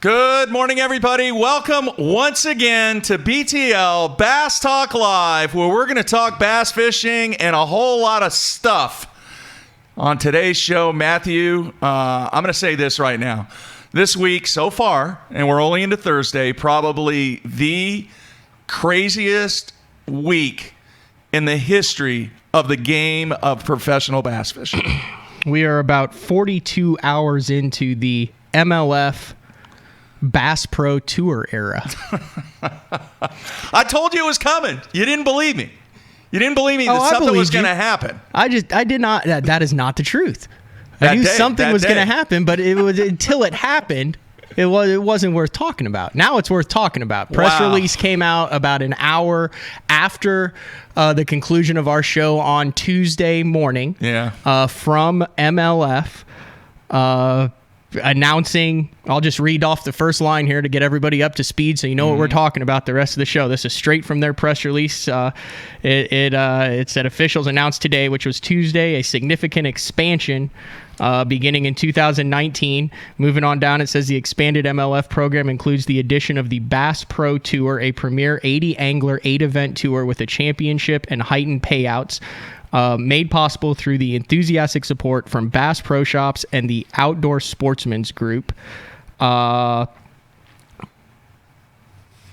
Good morning, everybody. Welcome once again to BTL Bass Talk Live, where we're going to talk bass fishing and a whole lot of stuff. On today's show, Matthew, I'm going to say this right now. This week so far, and we're only into Thursday, probably the craziest week in the history of the game of professional bass fishing. We are about 42 hours into the MLF Bass Pro Tour era. I told you it was coming. You didn't believe me. You didn't believe me that something was going to happen. I did not. That is not the truth. I knew something was going to happen, but it was until it happened. It wasn't worth talking about. Now it's worth talking about. Press release came out about an hour after the conclusion of our show on Tuesday morning. Yeah. From MLF. Announcing, I'll just read off the first line here to get everybody up to speed so you know what we're talking about the rest of the show. This is straight from their press release. It said officials announced today, which was Tuesday, a significant expansion beginning in 2019. Moving on down, it says the expanded MLF program includes the addition of the Bass Pro Tour, a premier 80-angler, 8-event tour with a championship and heightened payouts. Made possible through the enthusiastic support from Bass Pro Shops and the Outdoor Sportsman's Group.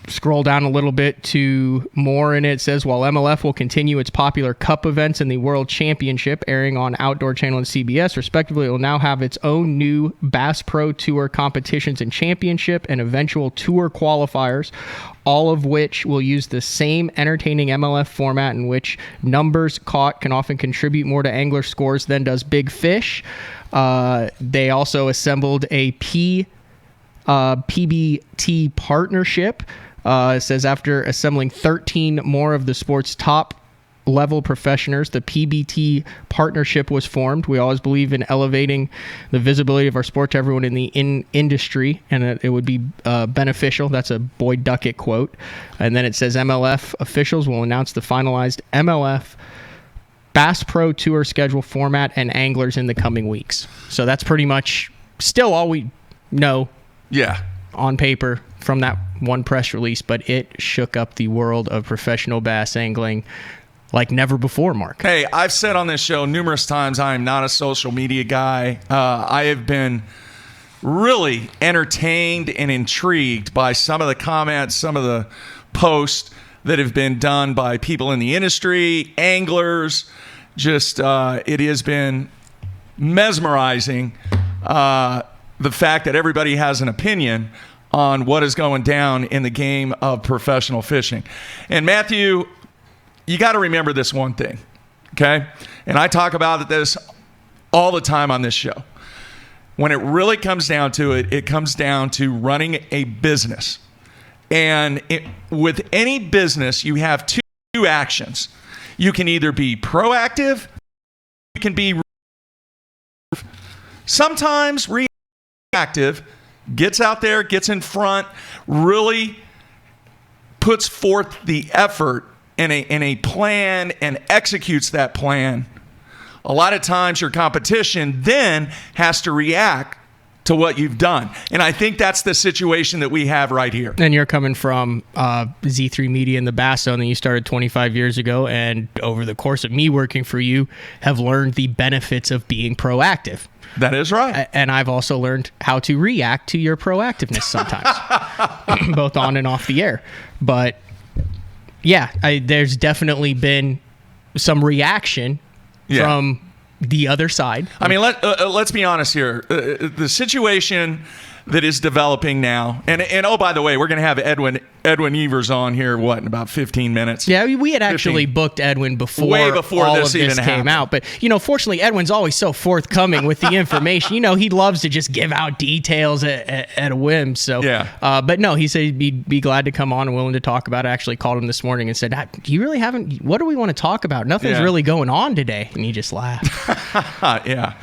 Scroll down a little bit to more, and it says, while MLF will continue its popular Cup events and the World Championship airing on Outdoor Channel and CBS, respectively, it will now have its own new Bass Pro Tour competitions and championship and eventual tour qualifiers, all of which will use the same entertaining MLF format in which numbers caught can often contribute more to angler scores than does big fish. They also assembled a PBT partnership. It says after assembling 13 more of the sport's top level professionals, the PBT partnership was formed. We always believe in elevating the visibility of our sport to everyone in the industry, and it would be beneficial. That's a Boyd Duckett quote. And then it says MLF officials will announce the finalized MLF Bass Pro Tour schedule, format, and anglers in the coming weeks. So that's pretty much still all we know. Yeah. On paper from that one press release, but it shook up the world of professional bass angling like never before, Mark. Hey, I've said on this show numerous times I am not a social media guy. I have been really entertained and intrigued by some of the comments, some of the posts that have been done by people in the industry, anglers. Just it has been mesmerizing. The fact that everybody has an opinion on what is going down in the game of professional fishing. And Matthew, you got to remember this one thing, okay? And I talk about this all the time on this show. When it really comes down to it, it comes down to running a business. And with any business, you have two actions. You can either be proactive, you can be sometimes reactive, gets out there, gets in front, really puts forth the effort in a plan and executes that plan. A lot of times your competition then has to react to what you've done. And I think that's the situation that we have right here. And you're coming from Z3 Media in the Bass Zone that you started 25 years ago, and over the course of me working for you, have learned the benefits of being proactive. That is right. And I've also learned how to react to your proactiveness sometimes, both on and off the air. But yeah, there's definitely been some reaction from the other side. I mean, let's be honest here. The situation that is developing now, and oh, by the way, we're going to have Edwin Evers on here, in about 15 minutes? Yeah, we had actually booked Edwin way before all this of this even came happened. out. But, fortunately, Edwin's always so forthcoming with the information. He loves to just give out details at a whim. So, yeah. But no, he said he'd be glad to come on and willing to talk about it. I actually called him this morning and said, "Do you really haven't? What do we want to talk about? Nothing's really going on today." And he just laughed. Yeah.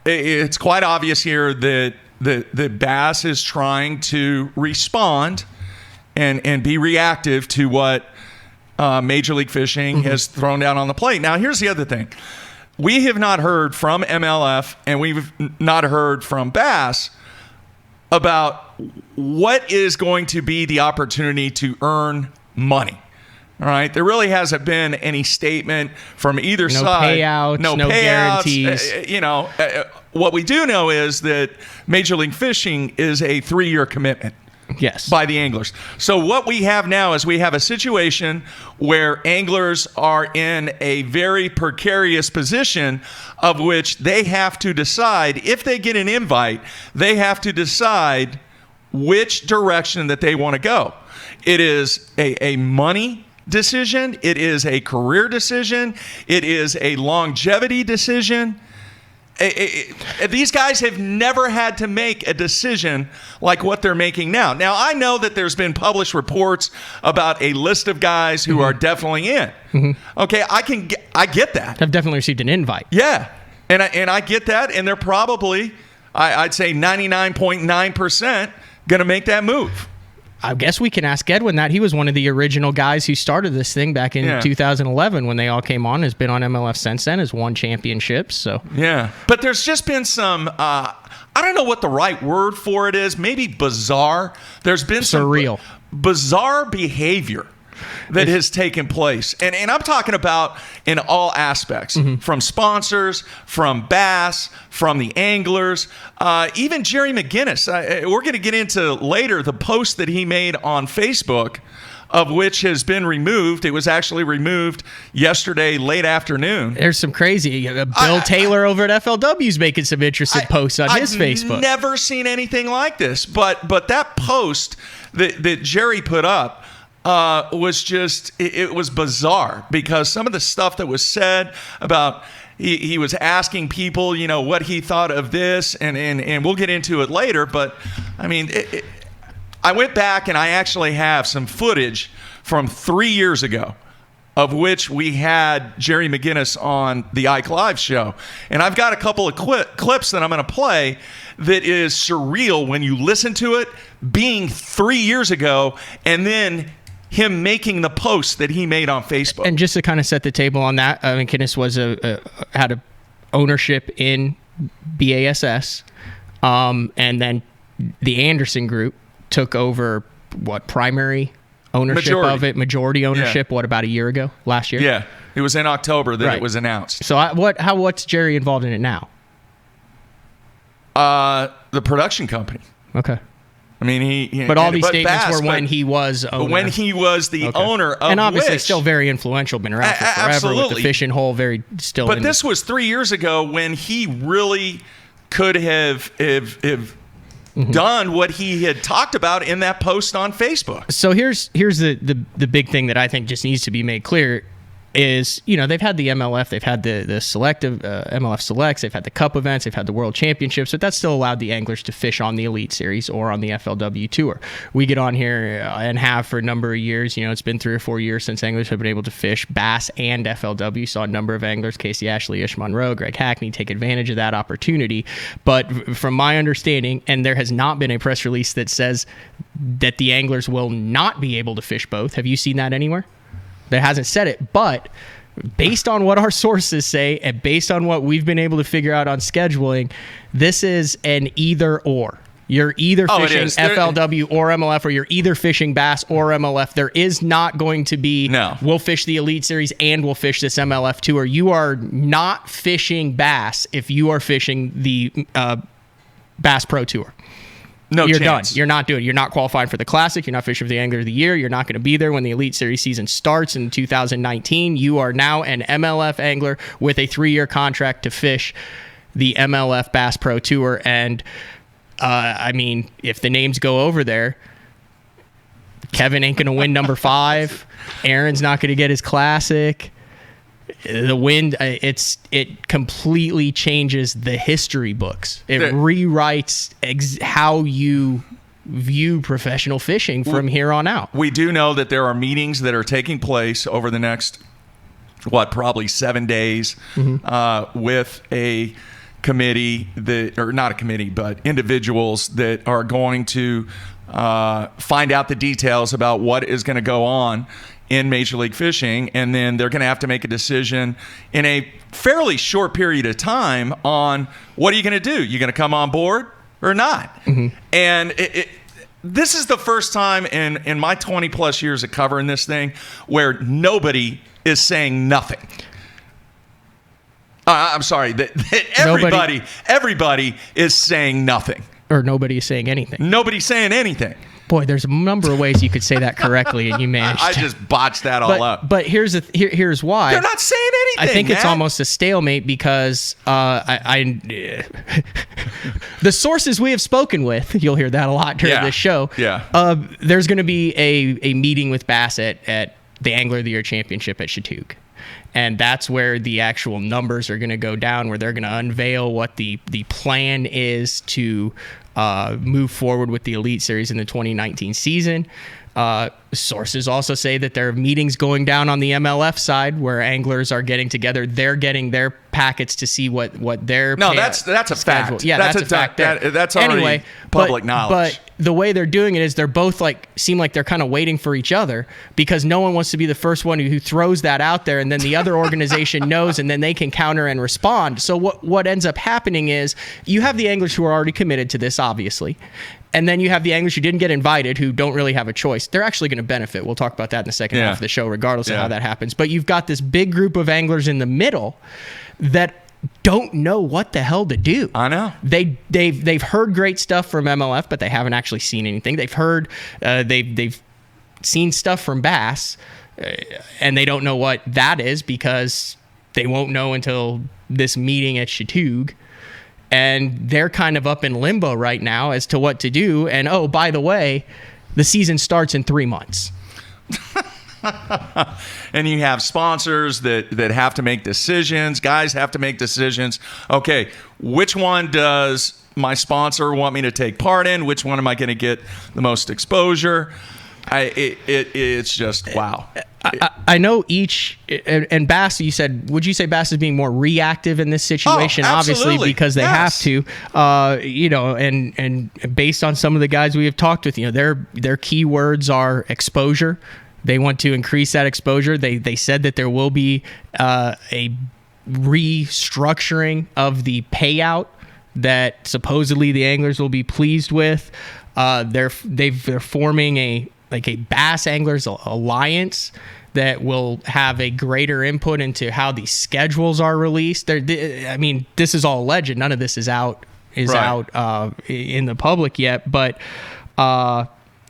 It's quite obvious here that the Bass is trying to respond and be reactive to what Major League Fishing has thrown down on the plate. Now, here's the other thing. We have not heard from MLF and we've not heard from Bass about what is going to be the opportunity to earn money. All right. There really hasn't been any statement from either side. No payouts, guarantees. What we do know is that Major League Fishing is a 3-year commitment. Yes. By the anglers. So what we have now is we have a situation where anglers are in a very precarious position of which they have to decide, if they get an invite, they have to decide which direction that they want to go. It is a money decision. It is a career decision. It is a longevity decision. These guys have never had to make a decision like what they're making now. Now, I know that there's been published reports about a list of guys who are definitely in. Okay, I get that. Have definitely received an invite. Yeah, and I get that, and they're probably, I'd say 99.9% going to make that move. I guess we can ask Edwin that. He was one of the original guys who started this thing back in 2011 when they all came on. Has been on MLF since then. Has won championships. So yeah, but there's just been some. I don't know what the right word for it is. Maybe bizarre. There's been surreal, some bizarre behavior that has taken place. And I'm talking about in all aspects, from sponsors, from bass, from the anglers, even Jerry McGinnis. We're going to get into later the post that he made on Facebook, of which has been removed. It was actually removed yesterday late afternoon. There's some crazy. Bill Taylor over at FLW is making some interesting posts on his Facebook. I've never seen anything like this. But that post that Jerry put up, was just, it was bizarre, because some of the stuff that was said about, he was asking people, what he thought of this, and we'll get into it later. But I mean, I went back and I actually have some footage from 3 years ago, of which we had Jerry McGinnis on the Ike Live show. And I've got a couple of clips that I'm going to play that is surreal when you listen to it, being 3 years ago, and then him making the post that he made on Facebook. And just to kind of set the table on that, McGinnis was had a ownership in BASS, and then the Anderson Group took over primary ownership of it, majority ownership. What, about a year ago, last year? Yeah, it was in October that it was announced. So what's Jerry involved in it now? The production company. Okay. I mean, but all these statements were when he was owner. When he was the owner of, and obviously still very influential, been around for forever. Absolutely. With the fishing hole, very still. But this was 3 years ago when he really could have done what he had talked about in that post on Facebook. So here's the big thing that I think just needs to be made clear is, they've had the MLF, they've had the selective MLF selects, they've had the cup events, they've had the world championships, but that still allowed the anglers to fish on the Elite Series or on the FLW Tour. We get on here and have for a number of years. It's been 3 or 4 years since anglers have been able to fish bass and FLW. Saw a number of anglers, Casey Ashley, Ish Monroe, Greg Hackney, take advantage of that opportunity. But from my understanding, and there has not been a press release that says that the anglers will not be able to fish both. Have you seen that anywhere? That hasn't said it, but based on what our sources say and based on what we've been able to figure out on scheduling, this is an either or. You're either fishing FLW or MLF, or you're either fishing bass or MLF. There is not going to be, we'll fish the Elite Series and we'll fish this MLF Tour. You are not fishing bass if you are fishing the Bass Pro Tour. No you're chance. Done. You're not doing it. You're not qualifying for the Classic. You're not fishing for the Angler of the Year. You're not going to be there when the Elite Series season starts in 2019. You are now an MLF angler with a 3-year contract to fish the MLF Bass Pro Tour. And, if the names go over there, Kevin ain't going to win number 5. Aaron's not going to get his Classic. The wind, it completely changes the history books. It rewrites how you view professional fishing from here on out. We do know that there are meetings that are taking place over the next, probably 7 days, with a committee or not a committee, but individuals that are going to find out the details about what is going to go on in Major League Fishing, and then they're going to have to make a decision in a fairly short period of time on what are you going to do? You going to come on board? or not. And this is the first time in my 20 plus years of covering this thing where nobody is saying nothing. I'm sorry, that everybody is saying nothing. Or nobody is saying anything. Nobody's saying anything. Boy, there's a number of ways you could say that correcely, and you managed. I just botched that all up. But here's why. They're not saying anything. I think man. It's almost a stalemate because the sources we have spoken with, you'll hear that a lot during this show. Yeah. There's going to be a meeting with Bass at the Angler of the Year Championship at Chautauqua. And that's where the actual numbers are going to go down, where they're going to unveil what the plan is to move forward with the Elite Series in the 2019 season. Sources also say that there are meetings going down on the MLF side where anglers are getting together. They're getting their packets to see what their that's a fact. Yeah, that's a fact. That's already public knowledge. But the way they're doing it is they're both seem like they're kind of waiting for each other because no one wants to be the first one who throws that out there, and then the other organization knows, and then they can counter and respond. So what ends up happening is you have the anglers who are already committed to this, obviously. And then you have the anglers who didn't get invited, who don't really have a choice. They're actually going to benefit. We'll talk about that in the second half of the show, regardless of how that happens. But you've got this big group of anglers in the middle that don't know what the hell to do. I know. They've heard great stuff from MLF, but they haven't actually seen anything. They've heard they've seen stuff from Bass, and they don't know what that is because they won't know until this meeting at Chautauqua. And they're kind of up in limbo right now as to what to do. And, oh, by the way, the season starts in 3 months. And you have sponsors that have to make decisions. Guys have to make decisions. Okay, which one does my sponsor want me to take part in? Which one am I going to get the most exposure? It's just, wow. I know each, and Bass, would you say Bass is being more reactive in this situation? Obviously, because they have to, and based on some of the guys we have talked with, their keywords are exposure. They want to increase that exposure. They said that there will be a restructuring of the payout that supposedly the anglers will be pleased with. They're forming a Bass Anglers Alliance that will have a greater input into how the schedules are released. This is all alleged. None of this is out in the public yet, but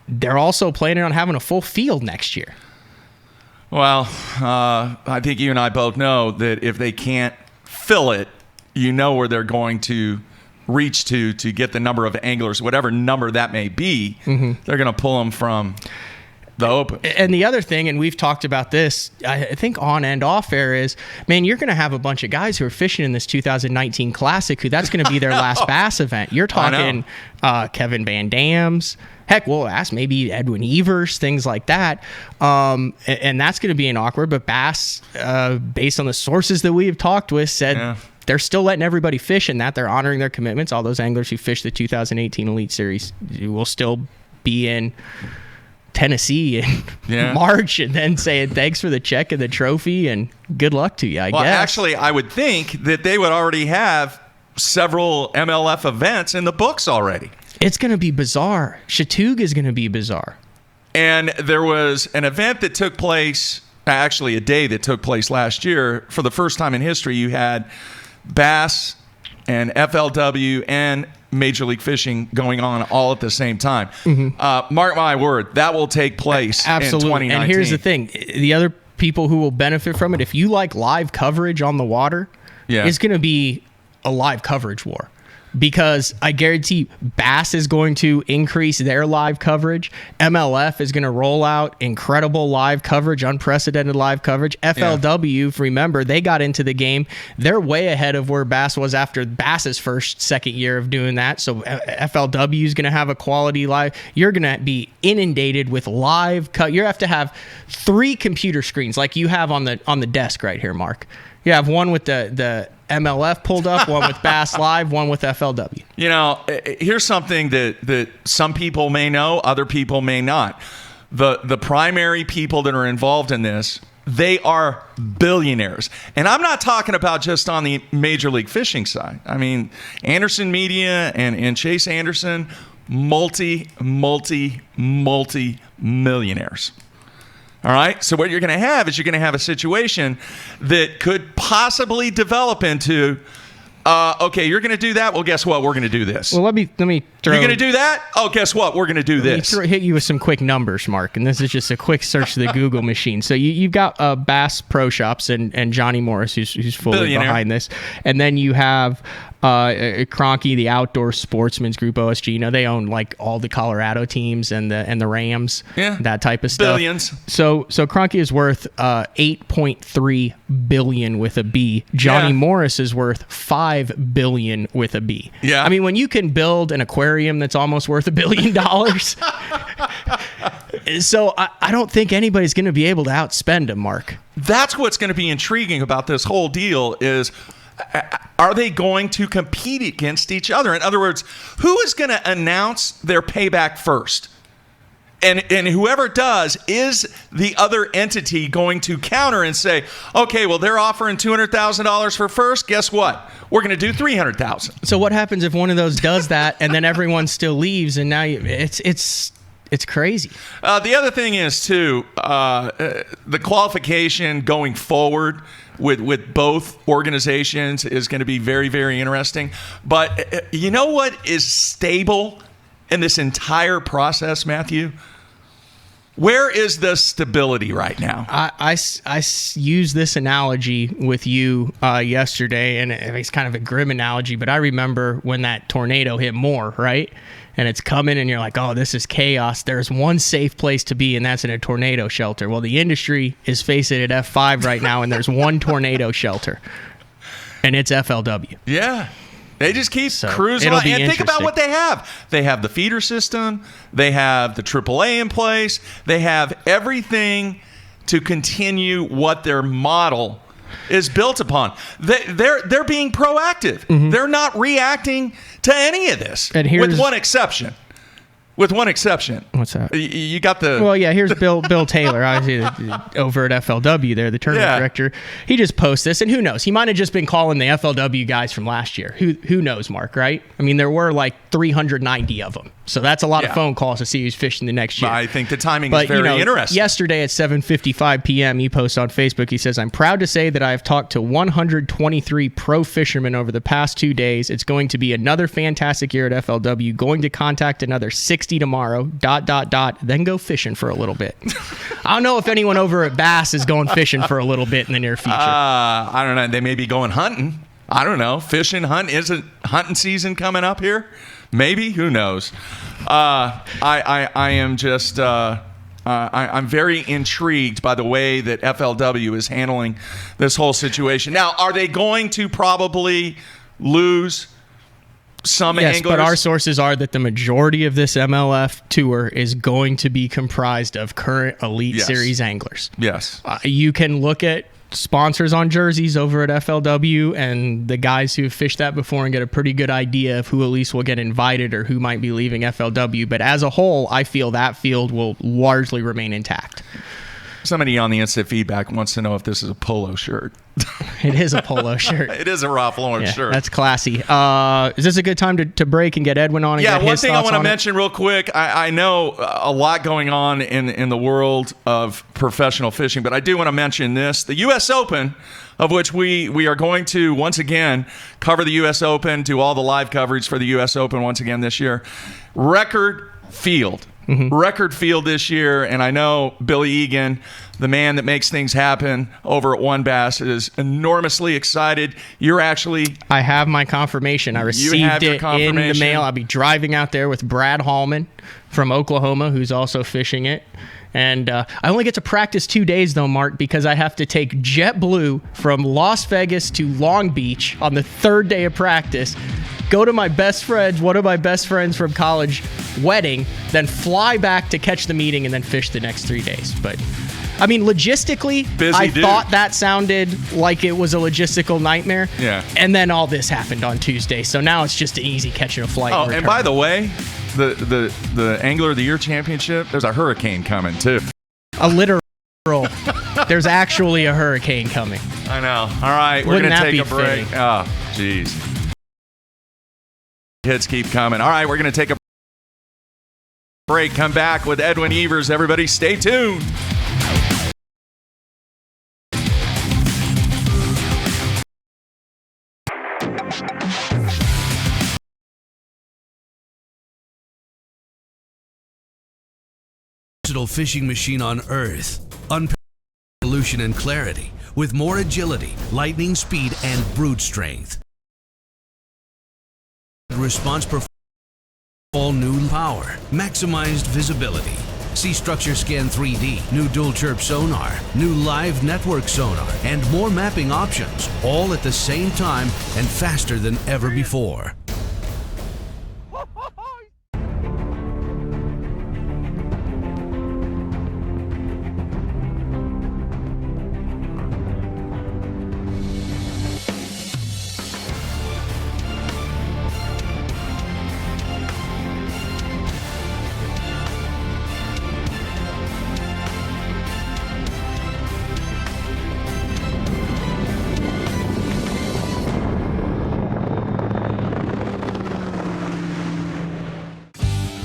they're also planning on having a full field next year. Well, I think you and I both know that if they can't fill it, where they're going to reach to get the number of anglers, whatever number that may be. They're going to pull them from the open. And the other thing, and we've talked about this, I think on and off air, is, man, you're going to have a bunch of guys who are fishing in this 2019 Classic who that's going to be their last Bass event. You're talking Kevin Van Dam's. Heck, we'll ask maybe Edwin Evers, things like that. And that's going to be an awkward. But Bass, based on the sources that we have talked with, said they're still letting everybody fish in that. They're honoring their commitments. All those anglers who fished the 2018 Elite Series will still be in Tennessee in March, and then saying thanks for the check and the trophy and good luck to you, I guess. Actually, I would think that they would already have several MLF events in the books already. It's going to be bizarre. Chautauqua is going to be bizarre. And there was an event that took place, actually a day that took place last year. For the first time in history, you had Bass and FLW and Major League Fishing going on all at the same time. Mark my word, that will take place in 2019. And here's the thing. The other people who will benefit from it, if you like live coverage on the water, it's going to be a live coverage war. Because I guarantee Bass is going to increase their live coverage. MLF is going to roll out incredible live coverage, unprecedented live coverage. FLW, remember, they got into the game. They're way ahead of where Bass was after Bass's second year of doing that. So FLW is going to have a quality live. You're going to be inundated with live cut. You have to have 3 computer screens like you have on the desk right here, Mark. You have one with the MLF pulled up, one with Bass Live, one with FLW. Here's something that some people may know, other people may not. The primary people that are involved in this They are billionaires. And I'm not talking about just on the Major League Fishing side. I mean, Anderson Media and Chase Anderson, multi-millionaires. All right? So what you're going to have is you're going to have a situation that could possibly develop into, okay, you're going to do that? Well, guess what? We're going to do this. Well, let me throw... You're going to do that? Oh, guess what? We're going to do this. Let me hit you with some quick numbers, Mark, and this is just a quick search of the Google machine. So you've got Bass Pro Shops and Johnny Morris, who's fully Billionaire. behind this. And then you have Kroenke, the Outdoor Sportsman's Group, OSG. You know, they own like all the Colorado teams and the Rams, that type of stuff. Billions. So Kroenke is worth $8.3 billion with a B. Johnny Morris is worth $5 billion with a B. Yeah. I mean, when you can build an aquarium that's almost worth $1 billion, so I don't think anybody's going to be able to outspend him, Mark. That's what's going to be intriguing about this whole deal is, are they going to compete against each other? In other words, who is going to announce their payback first? And whoever does, is the other entity going to counter and say, okay, well, they're offering $200,000 for first. Guess what? We're going to do $300,000. So what happens if one of those does that and then everyone still leaves and now it's crazy? The other thing is, too, the qualification going forward with both organizations is going to be very, very interesting. But you know what is stable in this entire process, Matthew? Where is the stability right now? I used this analogy with you yesterday, and it's kind of a grim analogy, but I remember when that tornado hit Moore, right? And it's coming, and you're like, oh, this is chaos. There's one safe place to be, and that's in a tornado shelter. Well, the industry is facing at F5 right now, and there's one tornado shelter, and it's FLW. Yeah. They just keep cruising on. And think about what they have. They have the feeder system. They have the AAA in place. They have everything to continue what their model is built upon. They're being proactive. Mm-hmm. They're not reacting to any of this, with one exception. With one exception. What's that? You got the... Well, yeah, here's Bill Taylor, obviously over at FLW there, the tournament director. He just posts this, and who knows? He might have just been calling the FLW guys from last year. Who knows, Mark, right? I mean, there were like 390 of them. So that's a lot of phone calls to see who's fishing the next year. I think the timing is very interesting. Yesterday at 7:55 p.m., he posts on Facebook, he says, I'm proud to say that I have talked to 123 pro fishermen over the past 2 days. It's going to be another fantastic year at FLW. Going to contact another 60 tomorrow, ... then go fishing for a little bit. I don't know if anyone over at Bass is going fishing for a little bit in the near future. I don't know. They may be going hunting. I don't know. Fishing, hunting. Isn't hunting season coming up here? Maybe. Who knows? I am just... I'm very intrigued by the way that FLW is handling this whole situation. Now, are they going to probably lose some anglers? Yes, but our sources are that the majority of this MLF tour is going to be comprised of current Elite Series anglers. Yes. You can look at sponsors on jerseys over at FLW and the guys who've fished that before and get a pretty good idea of who at least will get invited or who might be leaving FLW. But as a whole, I feel that field will largely remain intact. Somebody on the instant feedback wants to know if this is a polo shirt. It is a polo shirt. It is a Ralph Lauren shirt. That's classy. Is this a good time to break and get Edwin on? And get one his thing I want to on mention real quick. I know a lot going on in the world of professional fishing, but I do want to mention this. The U.S. Open, of which we are going to, once again, cover the U.S. Open, do all the live coverage for the U.S. Open once again this year. Record field. Mm-hmm. Record field this year, and I know Billy Egan, the man that makes things happen over at One Bass, is enormously excited. I have my confirmation. I received it in the mail. I'll be driving out there with Brad Hallman from Oklahoma, who's also fishing it. And I only get to practice 2 days, though, Mark, because I have to take JetBlue from Las Vegas to Long Beach on the third day of practice, go to my best friend's, one of my best friends from college, wedding, then fly back to catch the meeting and then fish the next 3 days. But, I mean, logistically, thought that sounded like it was a logistical nightmare. Yeah. And then all this happened on Tuesday. So now it's just an easy catching a flight. Oh, and by the way, the Angler of the Year Championship, there's a hurricane coming, too. A literal there's actually a hurricane coming. I know. All right, we're Wouldn't going to that take a be break. fitting? Oh, jeez. Hits keep coming. All right, we're going to take a break. Come back with Edwin Evers. Everybody stay tuned. Versatile fishing machine on Earth. Unparalleled resolution and clarity, with more agility, lightning speed, and brute strength. Response performance, all new power, maximized visibility. See Structure Scan 3D, new dual chirp sonar, new live network sonar, and more mapping options, all at the same time and faster than ever before.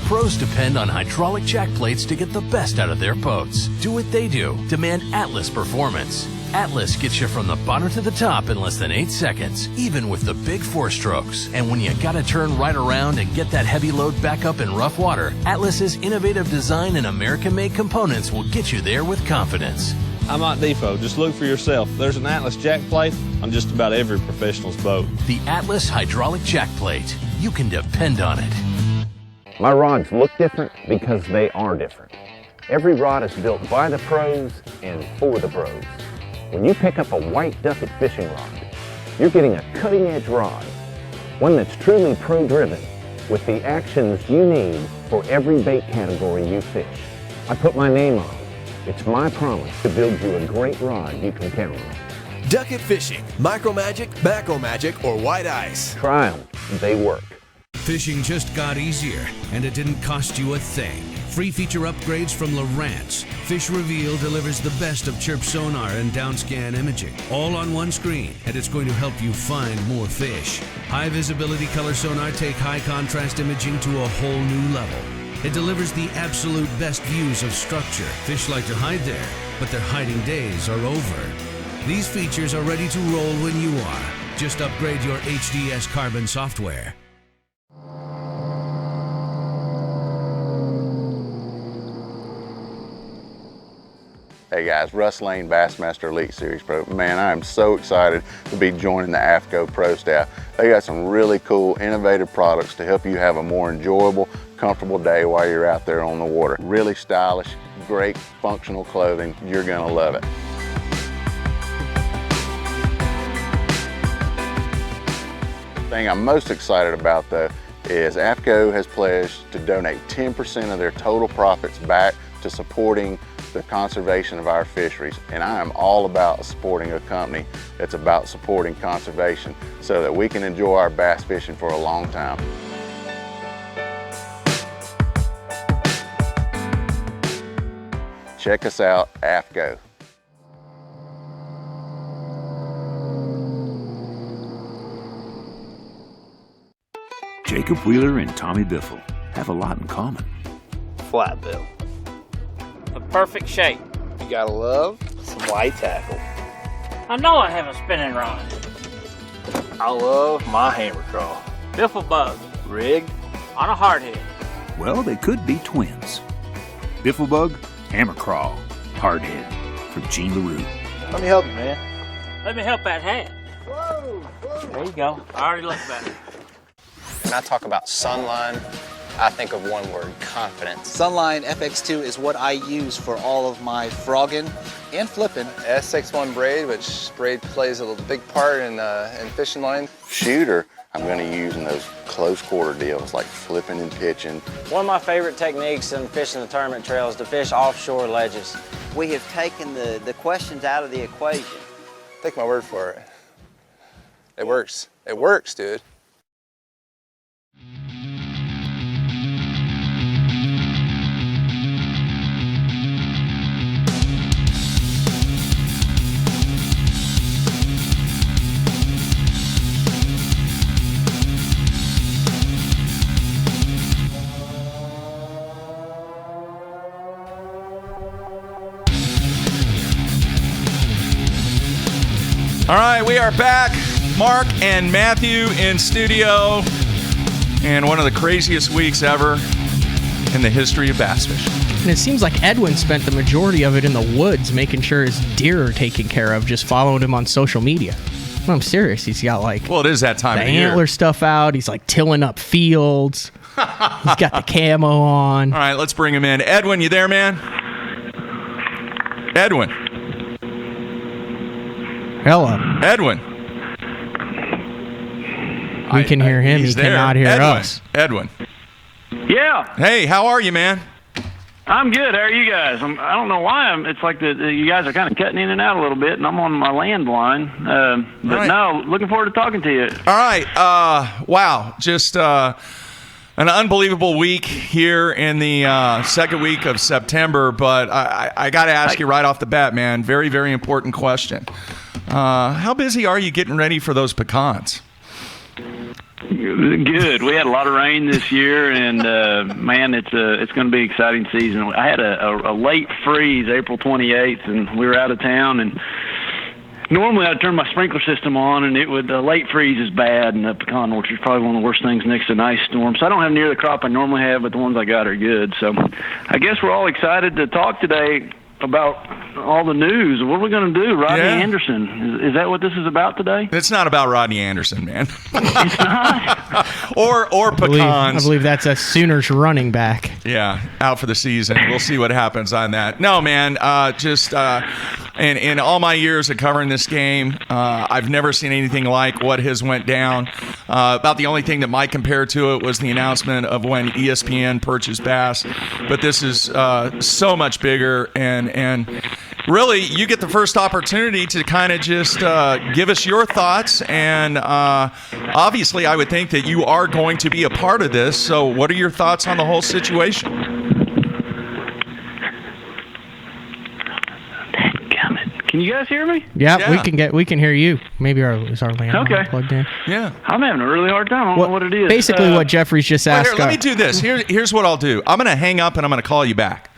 Pros depend on hydraulic jack plates to get the best out of their boats. Do what they do. Demand Atlas performance. Atlas gets you from the bottom to the top in less than 8 seconds, even with the big 4 strokes. And when you gotta turn right around and get that heavy load back up in rough water, Atlas's innovative design and American-made components will get you there with confidence. I'm at Depot. Just look for yourself. There's an Atlas jack plate on just about every professional's boat. The Atlas hydraulic jack plate. You can depend on it. My rods look different because they are different. Every rod is built by the pros and for the pros. When you pick up a white Duffet fishing rod, you're getting a cutting-edge rod, one that's truly pro-driven, with the actions you need for every bait category you fish. I put my name on it. It's my promise to build you a great rod you can count on. Ducket Fishing, Micro Magic, Macro Magic, or White Ice. Try them. They work. Fishing just got easier, and it didn't cost you a thing. Free feature upgrades from Lowrance. Fish Reveal delivers the best of chirp sonar and downscan imaging, all on one screen, and it's going to help you find more fish. High visibility color sonar take high contrast imaging to a whole new level. It delivers the absolute best views of structure. Fish like to hide there, but their hiding days are over. These features are ready to roll when you are. Just upgrade your HDS Carbon software. Hey guys, Russ Lane, Bassmaster Elite Series Pro. Man, I am so excited to be joining the AFCO Pro staff. They got some really cool, innovative products to help you have a more enjoyable, comfortable day while you're out there on the water. Really stylish, great functional clothing. You're gonna love it. The thing I'm most excited about though is AFCO has pledged to donate 10% of their total profits back to supporting the conservation of our fisheries, and I am all about supporting a company that's about supporting conservation so that we can enjoy our bass fishing for a long time. Check us out, AFCO. Jacob Wheeler and Tommy Biffle have a lot in common. Flat bill. The perfect shape. You gotta love some white tackle. I know I have a spinning rod. I love my hammer crawl. Biffle bug. Rig. On a hardhead. Well, they could be twins. Bifflebug, Hammer Crawl, Hardhead, from Gene LaRue. Let me help you, man. Let me help that hat. Whoa, whoa. There you go. I already look better. When I talk about Sunline, I think of one word: confidence. Sunline FX2 is what I use for all of my frogging and flipping. S61 braid, which braid plays a big part in fishing line. Shooter, I'm going to use in those close quarter deals like flipping and pitching. One of my favorite techniques in fishing the tournament trail is to fish offshore ledges. We have taken the questions out of the equation. Take my word for it. It works. It works, dude. All right, we are back. Mark and Matthew in studio. And one of the craziest weeks ever in the history of bass fishing. And it seems like Edwin spent the majority of it in the woods making sure his deer are taken care of, just following him on social media. Well, I'm serious. He's got well, it is that time the of year. antler stuff out. He's like tilling up fields. He's got the camo on. All right, let's bring him in. Edwin, you there, man? Edwin. Hello. Edwin. We can hear him. He cannot hear us. Edwin. Yeah. Hey, how are you, man? I'm good. How are you guys? I don't know why it's like you guys are kind of cutting in and out a little bit, and I'm on my landline. But right. No, looking forward to talking to you. All right. Wow. Just an unbelievable week here in the second week of September. But I got to ask you right off the bat, man. Very, very important question. How busy are you getting ready for those pecans? Good. We had a lot of rain this year, and man, it's going to be an exciting season. I had a late freeze April 28th, and we were out of town. And normally I'd turn my sprinkler system on, and the late freeze is bad, and the pecan orchard is probably one of the worst things next to an ice storm. So I don't have near the crop I normally have, but the ones I got are good. So I guess we're all excited to talk today about all the news. What are we going to do? Rodney Anderson. Is that what this is about today? It's not about Rodney Anderson, man. It's not? or pecans. I believe that's a Sooners running back. Yeah, out for the season. We'll see what happens on that. No, man, in all my years of covering this game, I've never seen anything like what has went down. About the only thing that might compare to it was the announcement of when ESPN purchased Bass. But this is so much bigger, and really, you get the first opportunity to kind of just give us your thoughts. And obviously, I would think that you are going to be a part of this. So what are your thoughts on the whole situation? Can you guys hear me? Yeah. we can hear you. Maybe is our landline plugged in? Yeah. I'm having a really hard time. I don't know what it is. Basically, what Jeffrey's just asked. Here, let me do this. Here's what I'll do. I'm going to hang up and I'm going to call you back.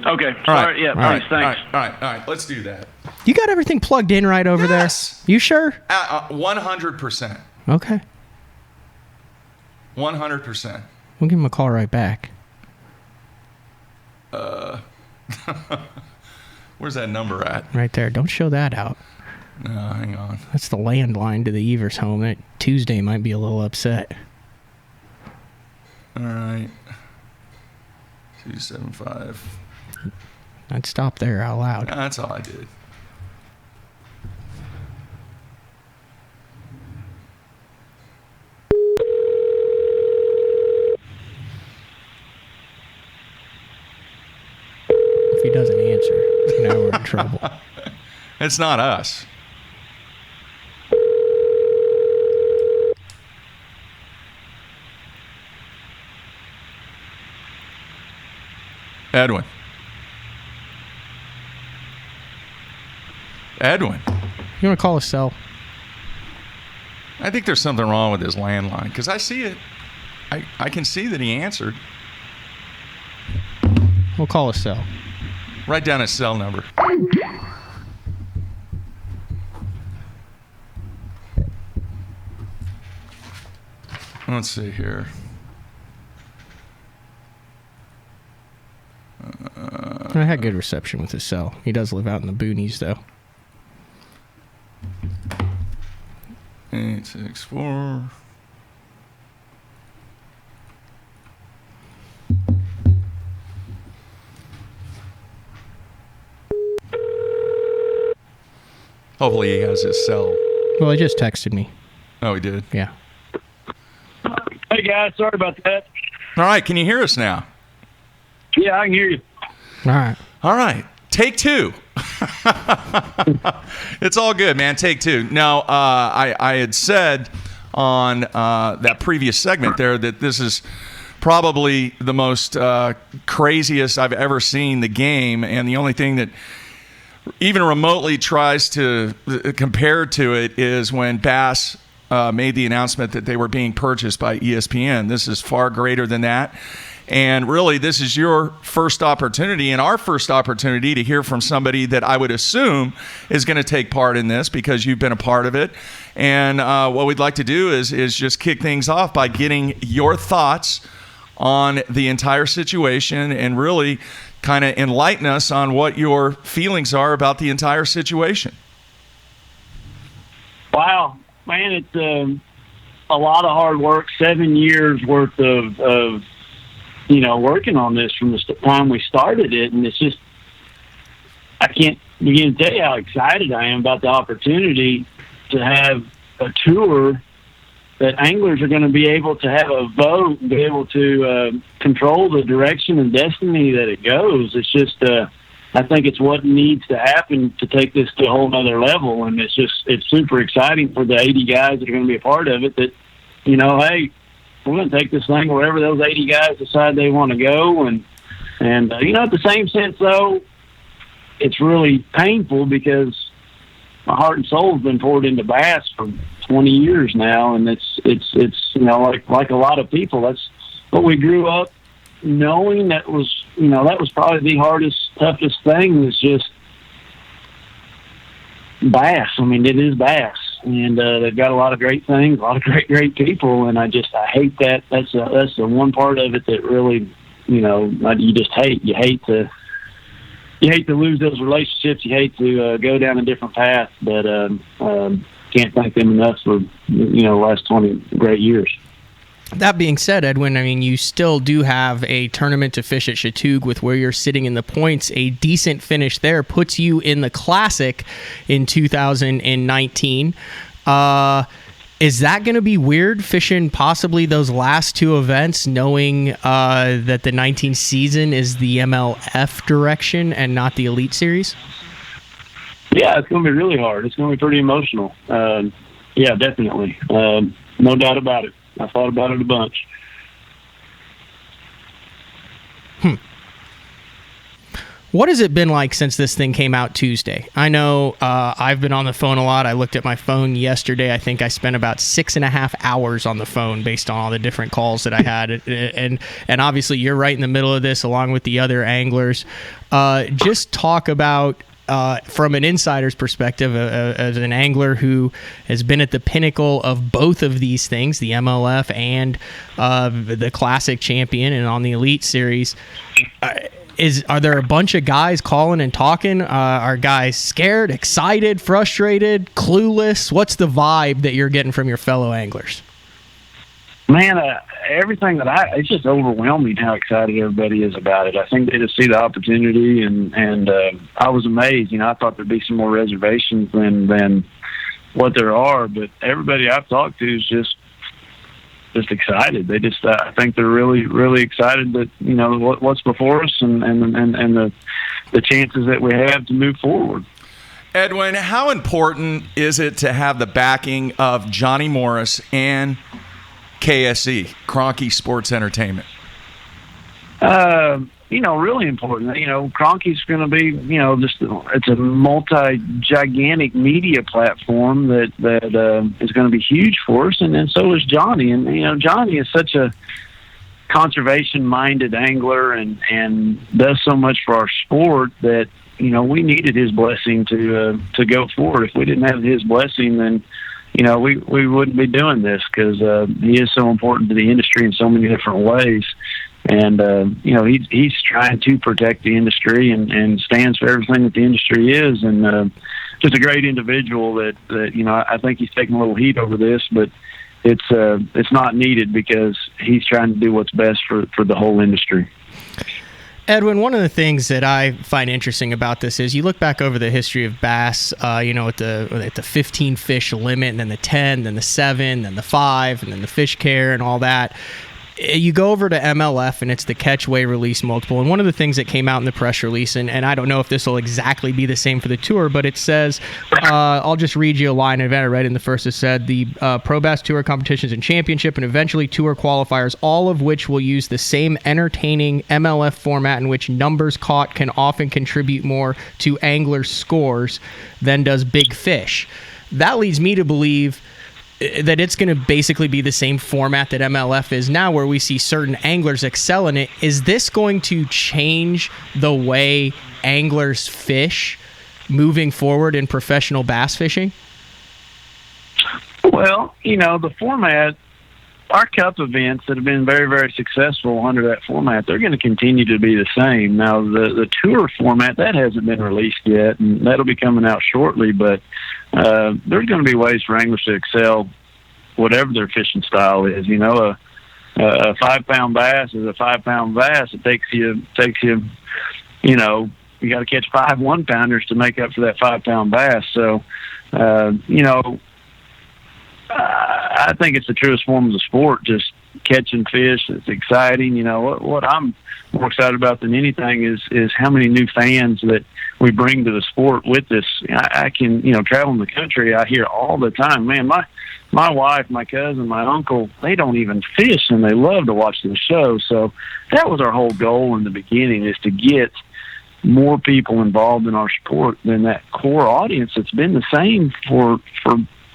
Okay. All right. Yeah. All right. Thanks. All right. Let's do that. You got everything plugged in right over there? You sure? 100%. Okay. 100%. We'll give him a call right back. Where's that number at? Right there. Don't show that out. No, hang on. That's the landline to the Evers home. That Tuesday might be a little upset. All right. 275. I'd stop there out loud. That's all I did. If he doesn't answer, now we're in trouble. It's not us. Edwin. You want to call a cell? I think there's something wrong with his landline because I see it. I can see that he answered. We'll call a cell. Write down his cell number. Let's see here. I had good reception with his cell. He does live out in the boonies, though. 864. Hopefully he has his cell. Well, he just texted me. Oh, he did? Yeah. Hey, guys. Sorry about that. All right. Can you hear us now? Yeah, I can hear you. All right. Take two. It's all good, man. Take two. Now, I had said on that previous segment there that this is probably the most craziest I've ever seen the game, and the only thing that even remotely tries to compare to it is when Bass made the announcement that they were being purchased by ESPN. This is far greater than that. And really, this is your first opportunity and our first opportunity to hear from somebody that I would assume is going to take part in this because you've been a part of it. And what we'd like to do is just kick things off by getting your thoughts on the entire situation and really kind of enlighten us on what your feelings are about the entire situation. Wow, man, it's a lot of hard work, 7 years worth of working on this from the time we started it. And it's just, I can't begin to tell you how excited I am about the opportunity to have a tour that anglers are going to be able to have a vote and be able to control the direction and destiny that it goes. It's just, I think it's what needs to happen to take this to a whole nother level. And it's super exciting for the 80 guys that are going to be a part of it that, hey, we're going to take this thing wherever those 80 guys decide they want to go. And at the same sense, though, it's really painful because my heart and soul has been poured into bass for 20 years now. And it's like a lot of people, that's what we grew up knowing. That was probably the hardest, toughest thing was just bass. I mean, it is bass. And they've got a lot of great things, a lot of great people, and I hate that. That's the one part of it that really, you just hate. You hate to lose those relationships. You hate to go down a different path, but can't thank them enough for the last 20 great years. That being said, Edwin, I mean, you still do have a tournament to fish at Chattooga with where you're sitting in the points. A decent finish there puts you in the Classic in 2019. Is that going to be weird, fishing possibly those last two events, knowing that the 19 season is the MLF direction and not the Elite Series? Yeah, it's going to be really hard. It's going to be pretty emotional. Yeah, definitely. No doubt about it. I thought about it a bunch. What has it been like since this thing came out Tuesday? I know I've been on the phone a lot. I looked at my phone yesterday. I think I spent about 6.5 hours on the phone based on all the different calls that I had. And obviously you're right in the middle of this along with the other anglers. Just talk about, from an insider's perspective, as an angler who has been at the pinnacle of both of these things, the MLF and the Classic champion and on the Elite Series, are there a bunch of guys calling and talking? Are guys scared, excited, frustrated, clueless? What's the vibe that you're getting from your fellow anglers? Man, everything it's just overwhelming how excited everybody is about it. I think they just see the opportunity, and I was amazed. I thought there'd be some more reservations than what there are, but everybody I've talked to is just excited. They just, I think they're really, really excited that what's before us and the chances that we have to move forward. Edwin, how important is it to have the backing of Johnny Morris and KSE, Kroenke Sports Entertainment? Really important. Kroenke's going to be, it's a multi-gigantic media platform that is going to be huge for us, and then so is Johnny. And, Johnny is such a conservation-minded angler and does so much for our sport that, we needed his blessing to go forward. If we didn't have his blessing, then we wouldn't be doing this because he is so important to the industry in so many different ways. And, he's trying to protect the industry and stands for everything that the industry is. And just a great individual that I think he's taking a little heat over this, but it's not needed because he's trying to do what's best for the whole industry. Edwin, one of the things that I find interesting about this is you look back over the history of bass, at the 15 fish limit, and then the 10, then the 7, then the 5, and then the fish care and all that. You go over to MLF, and it's the catch, weigh, release multiple. And one of the things that came out in the press release, and I don't know if this will exactly be the same for the tour, but it says, I'll just read you a line of it. I read in the first. It said, the Pro Bass Tour competitions and championship and eventually tour qualifiers, all of which will use the same entertaining MLF format in which numbers caught can often contribute more to anglers' scores than does big fish. That leads me to believe that it's going to basically be the same format that MLF is now, where we see certain anglers excel in it. Is this going to change the way anglers fish moving forward in professional bass fishing? Well, the format, our cup events that have been very, very successful under that format, they're going to continue to be the same. Now, the tour format, that hasn't been released yet, and that'll be coming out shortly, but there's going to be ways for anglers to excel whatever their fishing style is. A 5-pound bass is a 5-pound bass. It takes you you got to catch 5 1-pounders to make up for that 5-pound bass. So, I think it's the truest form of the sport, just catching fish. It's exciting. What I'm more excited about than anything is how many new fans that we bring to the sport with this. I can, traveling the country, I hear all the time, man, my wife, my cousin, my uncle, they don't even fish, and they love to watch the show. So that was our whole goal in the beginning, is to get more people involved in our sport than that core audience that's been the same for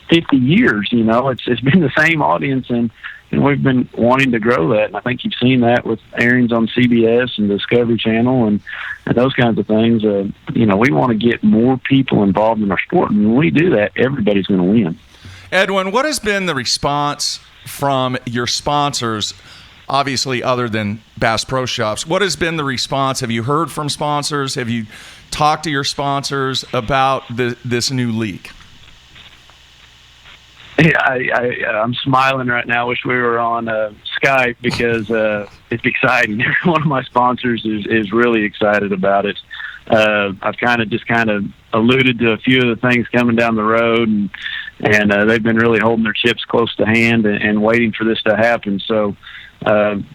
50 years. It's been the same audience, and we've been wanting to grow that. And I think you've seen that with airings on CBS and Discovery Channel and those kinds of things. We want to get more people involved in our sport, and when we do that, everybody's going to win. Edwin, what has been the response from your sponsors, obviously other than Bass Pro Shops? What has been the response? Have you heard from sponsors? Have you talked to your sponsors about this new league? Yeah, I'm smiling right now. I wish we were on Skype because it's exciting. Every one of my sponsors is really excited about it. I've kind of alluded to a few of the things coming down the road, and they've been really holding their chips close to hand and waiting for this to happen. So from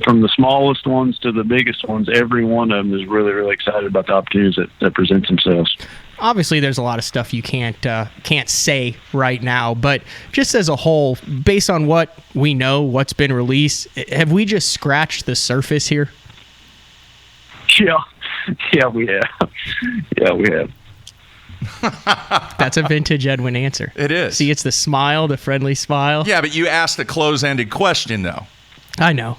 the smallest ones to the biggest ones, every one of them is really, really excited about the opportunities that present themselves. Obviously, there's a lot of stuff you can't say right now, but just as a whole, based on what we know, what's been released, have we just scratched the surface here? Yeah, we have. Yeah, we have. That's a vintage Edwin answer. It is. See, it's the smile, the friendly smile. Yeah, but you asked a close-ended question, though. I know.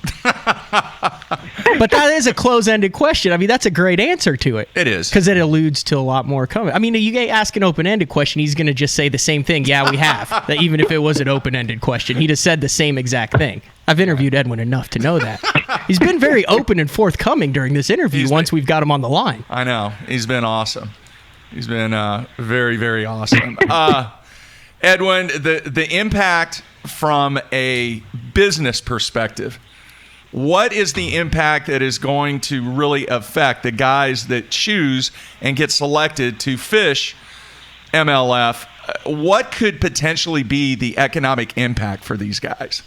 But that is a close-ended question. I mean, that's a great answer to it. It is. Because it alludes to a lot more coming. I mean, you ask an open-ended question, he's going to just say the same thing. Yeah, we have. That even if it was an open-ended question, he'd have said the same exact thing. I've interviewed Edwin enough to know that. He's been very open and forthcoming during this interview once we've got him on the line. I know. He's been awesome. He's been very, very awesome. Edwin, the impact from a business perspective, what is the impact that is going to really affect the guys that choose and get selected to fish MLF? What could potentially be the economic impact for these guys?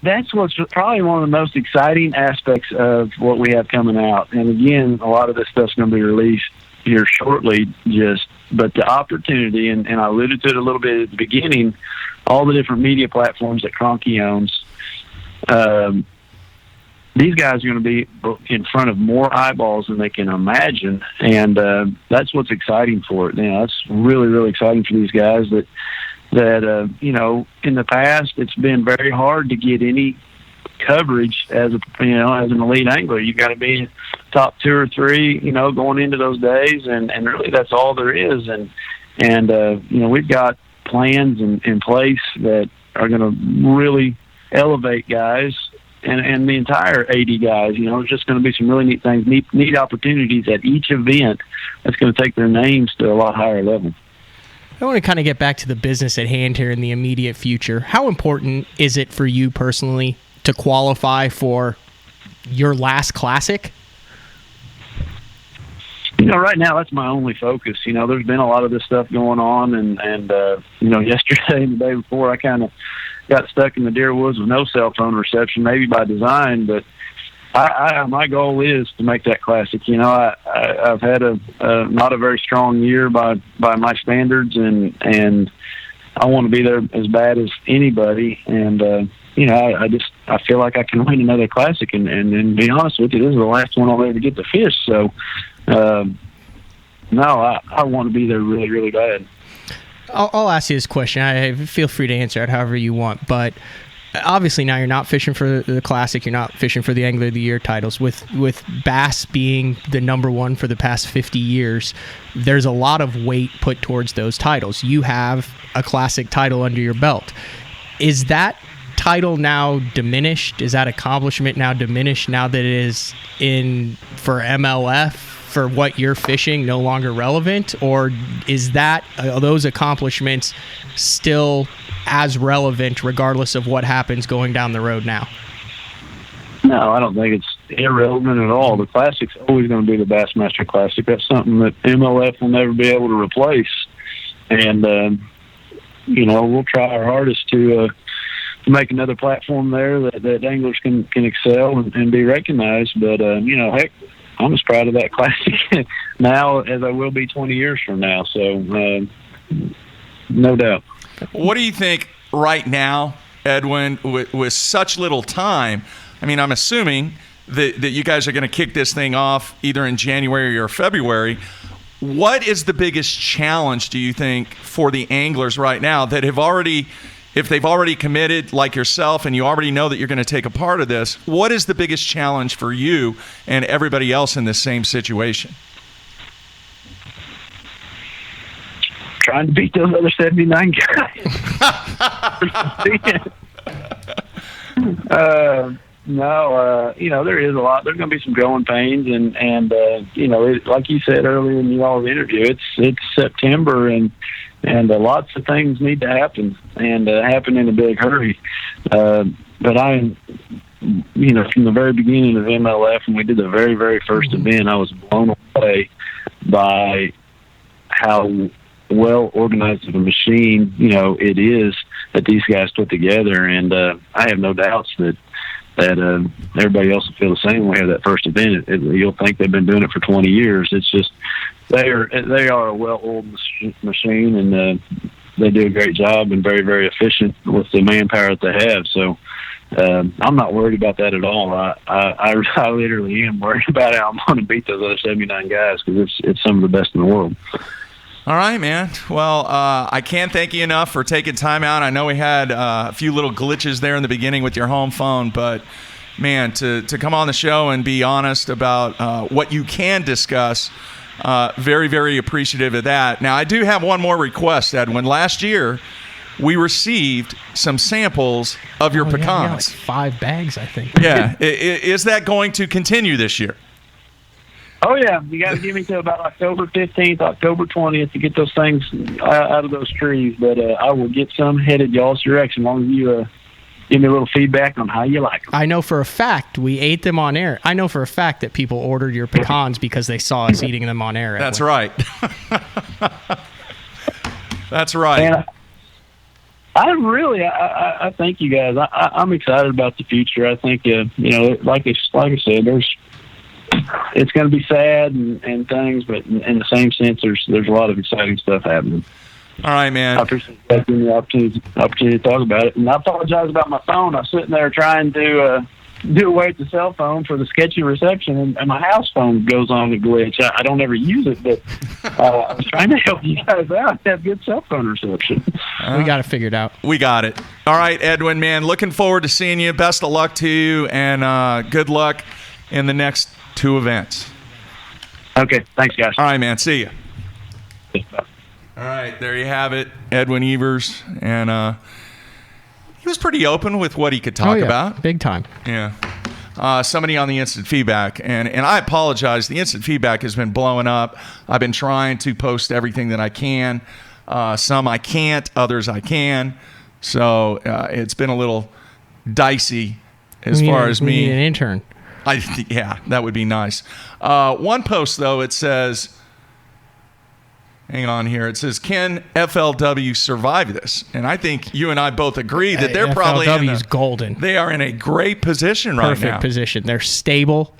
That's what's probably one of the most exciting aspects of what we have coming out. And again, a lot of this stuff's going to be released here shortly, but the opportunity, and I alluded to it a little bit at the beginning, all the different media platforms that Cronky owns, these guys are going to be in front of more eyeballs than they can imagine, and that's what's exciting for it. That's really, really exciting for these guys that in the past it's been very hard to get any coverage as an elite angler. You've got to be top 2 or 3, going into those days, and really that's all there is. And we've got plans in place that are going to really elevate guys and the entire 80 guys. There's just going to be some really neat things, neat opportunities at each event that's going to take their names to a lot higher level. I want to kind of get back to the business at hand here in the immediate future. How important is it for you personally to qualify for your last classic? Right now that's my only focus. There's been a lot of this stuff going on, and yesterday and the day before I kind of got stuck in the deer woods with no cell phone reception, maybe by design, but my goal is to make that classic. I've had not a very strong year by my standards, and I want to be there as bad as anybody. And I feel like I can win another classic. And be honest with you, this is the last one I'll ever get to fish. So no, I want to be there really, really bad. I'll ask you this question. Feel free to answer it however you want. But obviously now you're not fishing for the Classic. You're not fishing for the Angler of the Year titles. With bass being the number one for the past 50 years, there's a lot of weight put towards those titles. You have a Classic title under your belt. Is that title now diminished? Is that accomplishment now diminished now that it is in for MLF? For what you're fishing, no longer relevant, or is that those accomplishments still as relevant regardless of what happens going down the road now? No, I don't think it's irrelevant at all. The Classic's always going to be the Bassmaster Classic. That's something that MLF will never be able to replace. And we'll try our hardest to make another platform there that anglers can excel and be recognized. But heck, I'm as proud of that Classic now as I will be 20 years from now. So, no doubt. What do you think right now, Edwin, with such little time? I mean, I'm assuming that you guys are going to kick this thing off either in January or February. What is the biggest challenge, do you think, for the anglers right now that have already, if they've already committed like yourself and you already know that you're going to take a part of this, what is the biggest challenge for you and everybody else in this same situation? Trying to beat those other 79 guys. There is a lot. There's going to be some growing pains, and like you said earlier in y'all's interview, it's September, and lots of things need to happen, and happen in a big hurry. But I'm, from the very beginning of MLF, when we did the very, very first event, I was blown away by how well organized of a machine, it is that these guys put together. And I have no doubts that everybody else will feel the same way of that first event. You'll think they've been doing it for 20 years. It's just they are a well-oiled machine, and they do a great job and very, very efficient with the manpower that they have. So I'm not worried about that at all. I literally am worried about how I'm going to beat those other 79 guys because it's some of the best in the world. All right, man. Well, I can't thank you enough for taking time out. I know we had a few little glitches there in the beginning with your home phone, but, man, to come on the show and be honest about what you can discuss, very, very appreciative of that. Now, I do have one more request, Edwin. Last year, we received some samples of your pecans. Like 5 bags, I think. Yeah. Is that going to continue this year? Oh, yeah. You got to give me till about October 15th, October 20th to get those things out of those trees. But I will get some headed y'all's direction as long as you give me a little feedback on how you like them. I know for a fact we ate them on air. I know for a fact that people ordered your pecans because they saw us eating them on air. That's right. That's right. And I thank you guys. I'm excited about the future. I think, like I said, it's going to be sad and things, but in the same sense, there's a lot of exciting stuff happening. All right, man. I appreciate taking the opportunity to talk about it. And I apologize about my phone. I was sitting there trying to do away with the cell phone for the sketchy reception, and my house phone goes on a glitch. I don't ever use it, but I was trying to help you guys out, have good cell phone reception. We got it figured out. We got it. All right, Edwin, man, looking forward to seeing you. Best of luck to you, and good luck in the next 2 events. Okay, thanks, guys. All right, man. See you. All right, there you have it, Edwin Evers, and he was pretty open with what he could talk about. Big time. Yeah. Somebody on the instant feedback, and I apologize. The instant feedback has been blowing up. I've been trying to post everything that I can. Some I can't, others I can. So it's been a little dicey as far as me. We need an intern. Yeah, that would be nice. One post, though, it says, hang on here. It says, can FLW survive this? And I think you and I both agree that they're probably FLW's golden. They are in a great position right now. Perfect position. They're stable.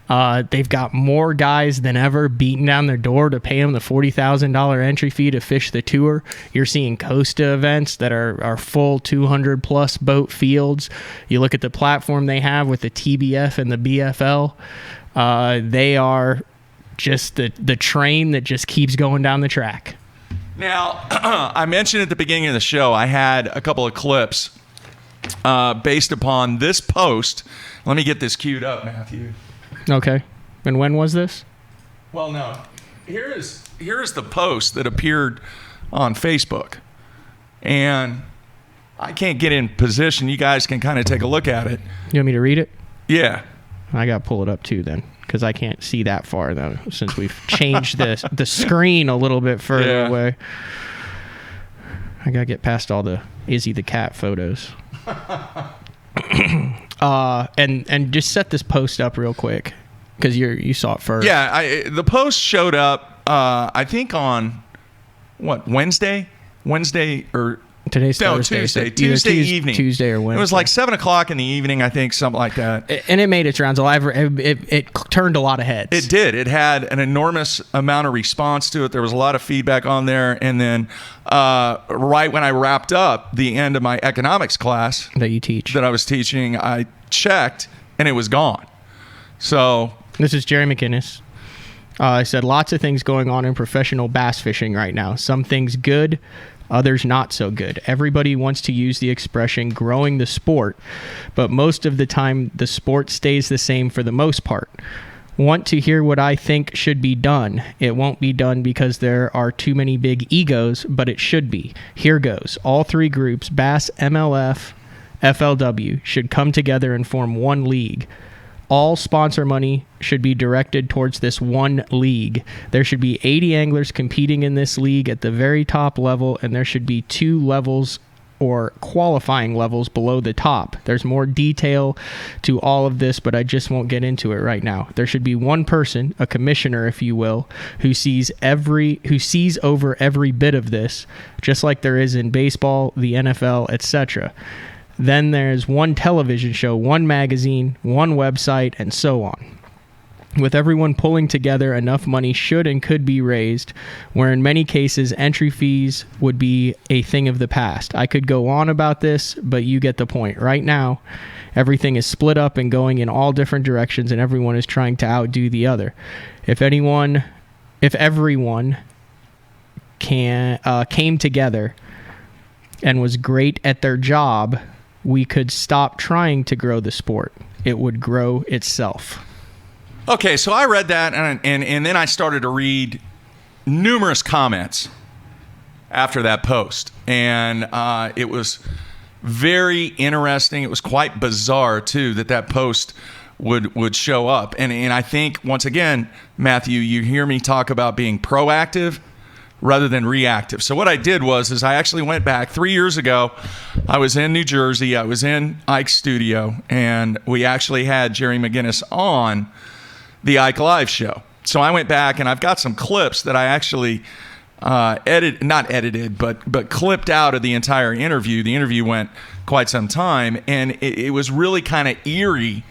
They've got more guys than ever beating down their door to pay them the $40,000 entry fee to fish the tour. You're seeing Costa events that are full 200-plus boat fields. You look at the platform they have with the TBF and the BFL. They are just the train that just keeps going down the track. Now, I mentioned at the beginning of the show, I had a couple of clips based upon this post. Let me get this queued up, Matthew. Okay. And when was this? Well, no. Here is the post that appeared on Facebook. And I can't get in position. You guys can kind of take a look at it. You want me to read it? Yeah. I got to pull it up too then, because I can't see that far though, since we've changed the screen a little bit further away. I got to get past all the Izzy the cat photos. And just set this post up real quick, because you saw it first. Yeah, the post showed up, I think on, Wednesday or today's Thursday. Tuesday evening. Tuesday or Wednesday. It was like 7 o'clock in the evening, I think, something like that. And it made its rounds. It turned a lot of heads. It did. It had an enormous amount of response to it. There was a lot of feedback on there. And then right when I wrapped up the end of my economics class that I was teaching, I checked and it was gone. So this is Jerry McInnes. I said lots of things going on in professional bass fishing right now. Some things good, others not so good. Everybody wants to use the expression growing the sport, but most of the time the sport stays the same for the most part. Want to hear what I think should be done? It won't be done because there are too many big egos, but it should be. Here goes. All three groups, Bass, MLF, FLW, should come together and form one league. All sponsor money should be directed towards this one league. There should be 80 anglers competing in this league at the very top level, and there should be 2 levels or qualifying levels below the top. There's more detail to all of this, but I just won't get into it right now. There should be one person, a commissioner, if you will, who sees over every bit of this, just like there is in baseball, the NFL, etc. Then there's one television show, one magazine, one website, and so on. With everyone pulling together, enough money should and could be raised, where in many cases entry fees would be a thing of the past. I could go on about this, but you get the point. Right now, everything is split up and going in all different directions, and everyone is trying to outdo the other. If everyone came together and was great at their job, we could stop trying to grow the sport. It would grow itself. Okay, so I read that, and then I started to read numerous comments after that post. And it was very interesting. It was quite bizarre, too, that post would show up. And I think, once again, Matthew, you hear me talk about being proactive rather than reactive. So what I did was I actually went back 3 years ago. I was in New Jersey. I was in Ike's studio, and we actually had Jerry McInnes on the Ike Live show. So I went back, and I've got some clips that I actually not edited, but clipped out of the entire interview. The interview went quite some time, and it was really kind of eerie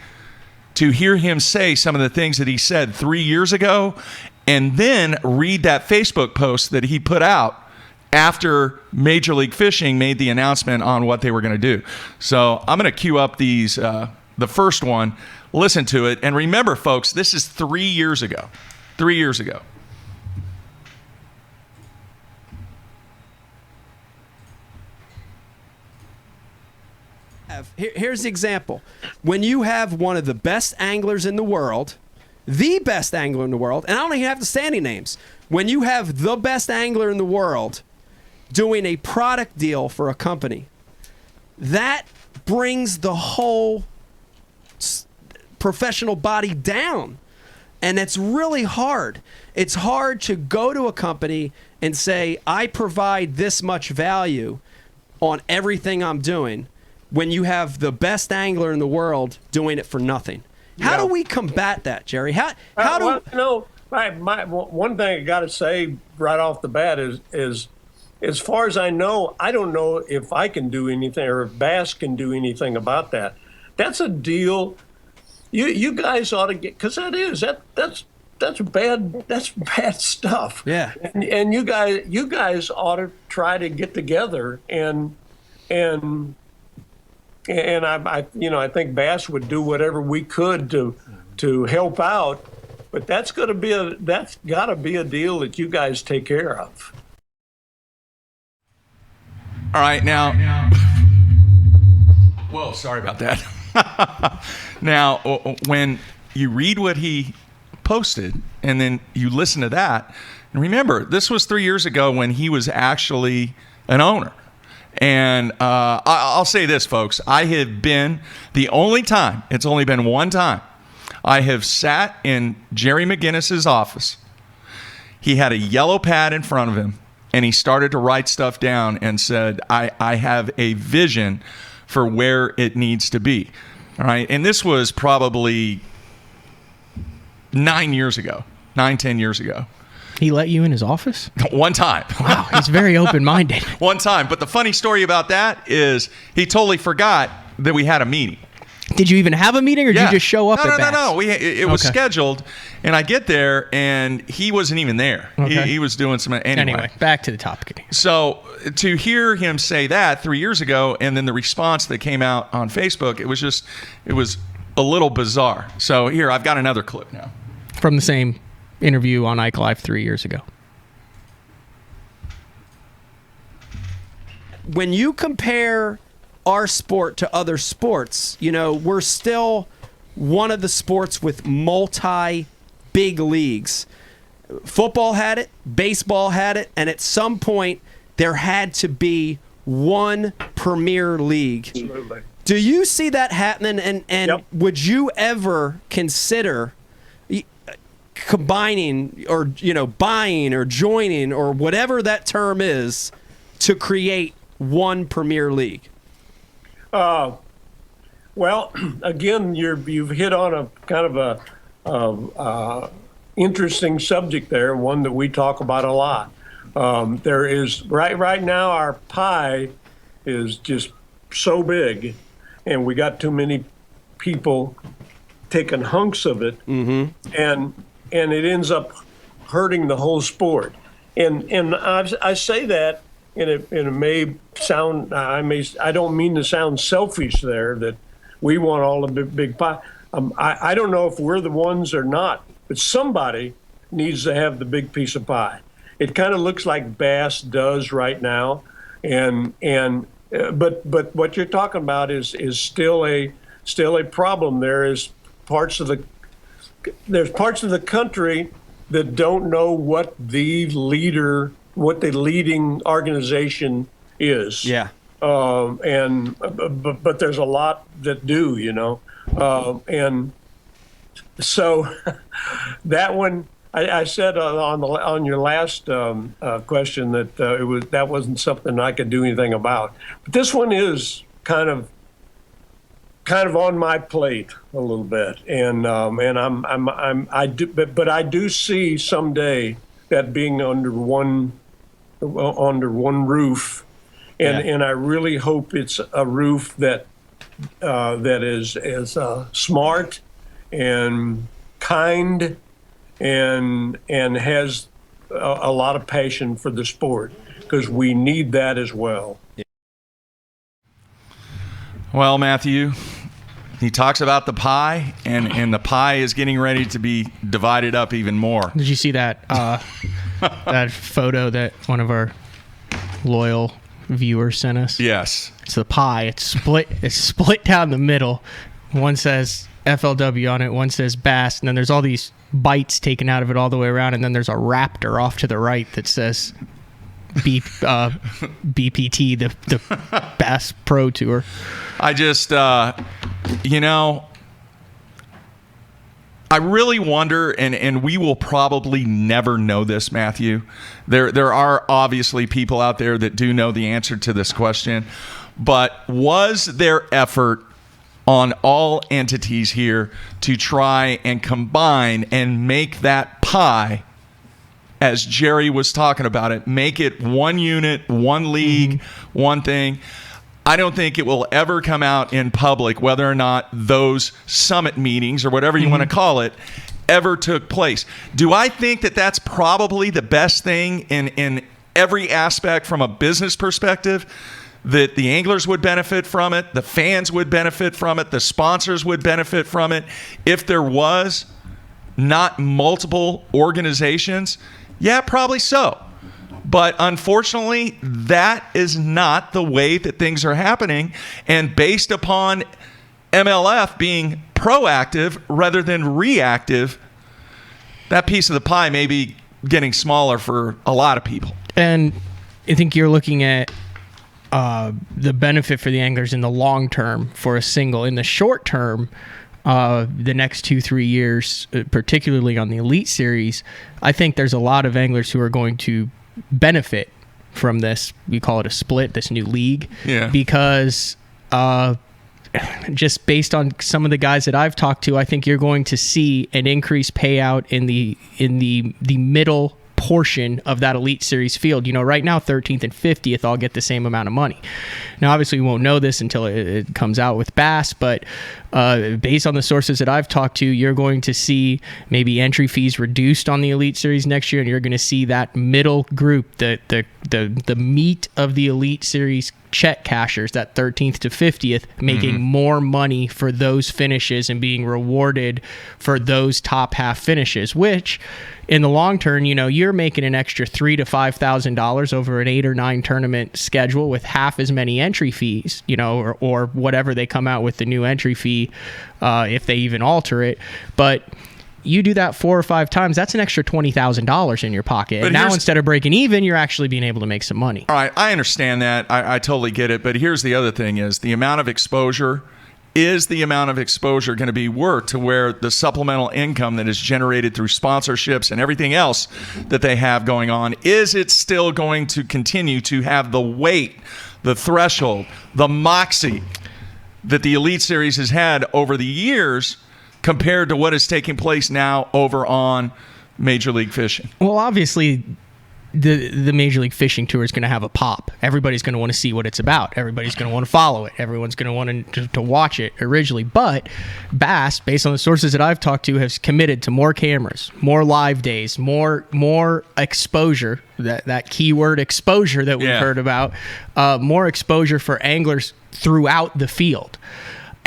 to hear him say some of the things that he said 3 years ago, and then read that Facebook post that he put out after Major League Fishing made the announcement on what they were going to do. So I'm going to queue up these, the first one, listen to it, and remember, folks, this is 3 years ago. 3 years ago. Here's the example. When you have one of the best anglers in the world, the best angler in the world, and I don't even have to say any names. When you have the best angler in the world doing a product deal for a company, that brings the whole professional body down. And it's really hard. It's hard to go to a company and say, I provide this much value on everything I'm doing, when you have the best angler in the world doing it for nothing. How do we combat that, Jerry? One thing I got to say right off the bat is, as far as I know, I don't know if I can do anything or if Bass can do anything about that. That's a deal you guys ought to get, because that's bad stuff. Yeah. And you guys ought to try to get together and I think Bass would do whatever we could to help out. But that's got to be a deal that you guys take care of. All right, now. Whoa, sorry about that. Now, when you read what he posted and then you listen to that, and remember, this was 3 years ago when he was actually an owner. And I'll say this, folks. I have been the only time, it's only been one time, I have sat in Jerry McGinnis's office. He had a yellow pad in front of him, and he started to write stuff down and said, I have a vision for where it needs to be. All right. And this was probably 10 years ago. He let you in his office? One time. Wow, he's very open-minded. One time. But the funny story about that is he totally forgot that we had a meeting. Did you even have a meeting, or did you just show up at Bass? No. It was scheduled, and I get there, and he wasn't even there. Okay. He was doing some... Anyway, back to the topic. So to hear him say that 3 years ago, and then the response that came out on Facebook, it was a little bizarre. So here, I've got another clip now. From the same interview on Ike Live 3 years ago. When you compare our sport to other sports, we're still one of the sports with multi-big leagues. Football had it, baseball had it, and at some point there had to be one premier league. Absolutely. Do you see that happening? And would you ever consider combining or buying or joining or whatever that term is to create one premier league? Well, again, you've hit on a kind of a interesting subject there, one that we talk about a lot. There is right now our pie is just so big, and we got too many people taking hunks of it, and it ends up hurting the whole sport. And I say that. And it may sound, I don't mean to sound selfish there, that we want all the big pie. I don't know if we're the ones or not, but somebody needs to have the big piece of pie. It kind of looks like Bass does right now, but what you're talking about is still a problem. There's parts of the country that don't know what the leading organization is. Yeah. But there's a lot that do, and so that one, I said on your last question that that wasn't something I could do anything about. But this one is kind of on my plate a little bit, and I do see someday that being under one roof, and I really hope it's a roof that is smart and kind and has a lot of passion for the sport, because we need that as well. Well, Matthew, he talks about the pie, and the pie is getting ready to be divided up even more. Did you see that that photo that one of our loyal viewers sent us? Yes. It's the pie. It's split down the middle. One says FLW on it, one says Bass, and then there's all these bites taken out of it all the way around, and then there's a raptor off to the right that says BPT, the Bass Pro Tour. I just, I really wonder, and we will probably never know this, Matthew. There are obviously people out there that do know the answer to this question, but was there effort on all entities here to try and combine and make that pie, as Jerry was talking about it, make it one unit, one league, one thing? I don't think it will ever come out in public whether or not those summit meetings, or whatever you want to call it, ever took place. Do I think that that's probably the best thing in every aspect from a business perspective? That the anglers would benefit from it, the fans would benefit from it, the sponsors would benefit from it, if there was not multiple organizations? Yeah, probably so. But unfortunately, that is not the way that things are happening. And based upon MLF being proactive rather than reactive, that piece of the pie may be getting smaller for a lot of people. And I think you're looking at the benefit for the anglers in the long term for a single. In the short term, the next 2-3 years, particularly on the Elite Series, I think there's a lot of anglers who are going to benefit from this. We call it a split, this new league. Yeah. Because just based on some of the guys that I've talked to, I think you're going to see an increased payout in the middle portion of that Elite Series field. Right now 13th and 50th all get the same amount of money. Now obviously we won't know this until it comes out with Bass, but based on the sources that I've talked to, you're going to see maybe entry fees reduced on the Elite Series next year, and you're going to see that middle group, the meat of the Elite Series check cashers, that 13th to 50th, making more money for those finishes and being rewarded for those top half finishes, which in the long term, you're making an extra $3,000 to $5,000 over an 8 or 9 tournament schedule with half as many entry fees, or whatever they come out with the new entry fee, if they even alter it. But you do that 4 or 5 times, that's an extra $20,000 in your pocket. And now instead of breaking even, you're actually being able to make some money. All right, I understand that. I totally get it. But here's the other thing is the amount of exposure. Is the amount of exposure going to be worth to where the supplemental income that is generated through sponsorships and everything else that they have going on, is it still going to continue to have the weight, the threshold, the moxie that the Elite Series has had over the years compared to what is taking place now over on Major League Fishing? Well, obviously, the Major League Fishing Tour is going to have a pop. Everybody's going to want to see what it's about. Everybody's going to want to follow it. Everyone's going to want to watch it originally. But Bass, based on the sources that I've talked to, has committed to more cameras, more live days, more exposure, that keyword exposure that we've heard about, more exposure for anglers throughout the field.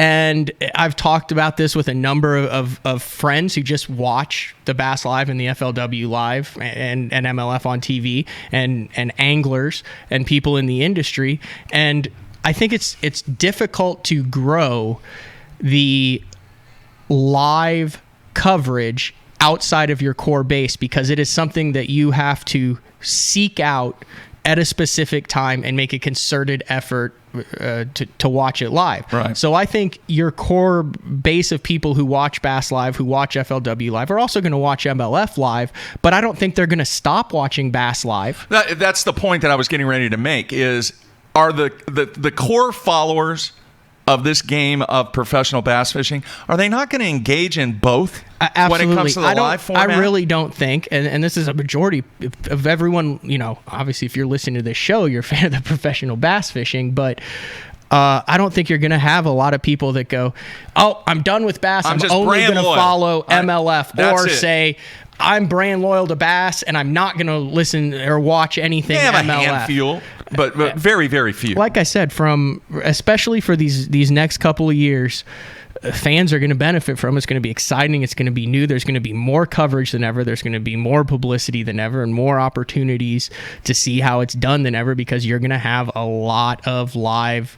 And I've talked about this with a number of friends who just watch the Bass Live and the FLW Live and MLF on TV, and anglers and people in the industry. And I think it's difficult to grow the live coverage outside of your core base, because it is something that you have to seek out at a specific time and make a concerted effort to watch it live. Right. So I think your core base of people who watch Bass Live, who watch FLW Live, are also going to watch MLF Live, but I don't think they're going to stop watching Bass Live. That's the point that I was getting ready to make, are the core followers of this game of professional bass fishing, are they not going to engage in both Absolutely. when it comes to the live format? I really don't think, and this is a majority of everyone, obviously if you're listening to this show, you're a fan of the professional bass fishing, but I don't think you're going to have a lot of people that go, oh, I'm done with bass, I'm only going to follow MLF, or say, I'm brand loyal to Bass, and I'm not going to listen or watch anything MLF. They have a handful, but very, very few. Like I said, especially for these next couple of years, fans are going to benefit from. It's going to be exciting. It's going to be new. There's going to be more coverage than ever. There's going to be more publicity than ever, and more opportunities to see how it's done than ever, because you're going to have a lot of live.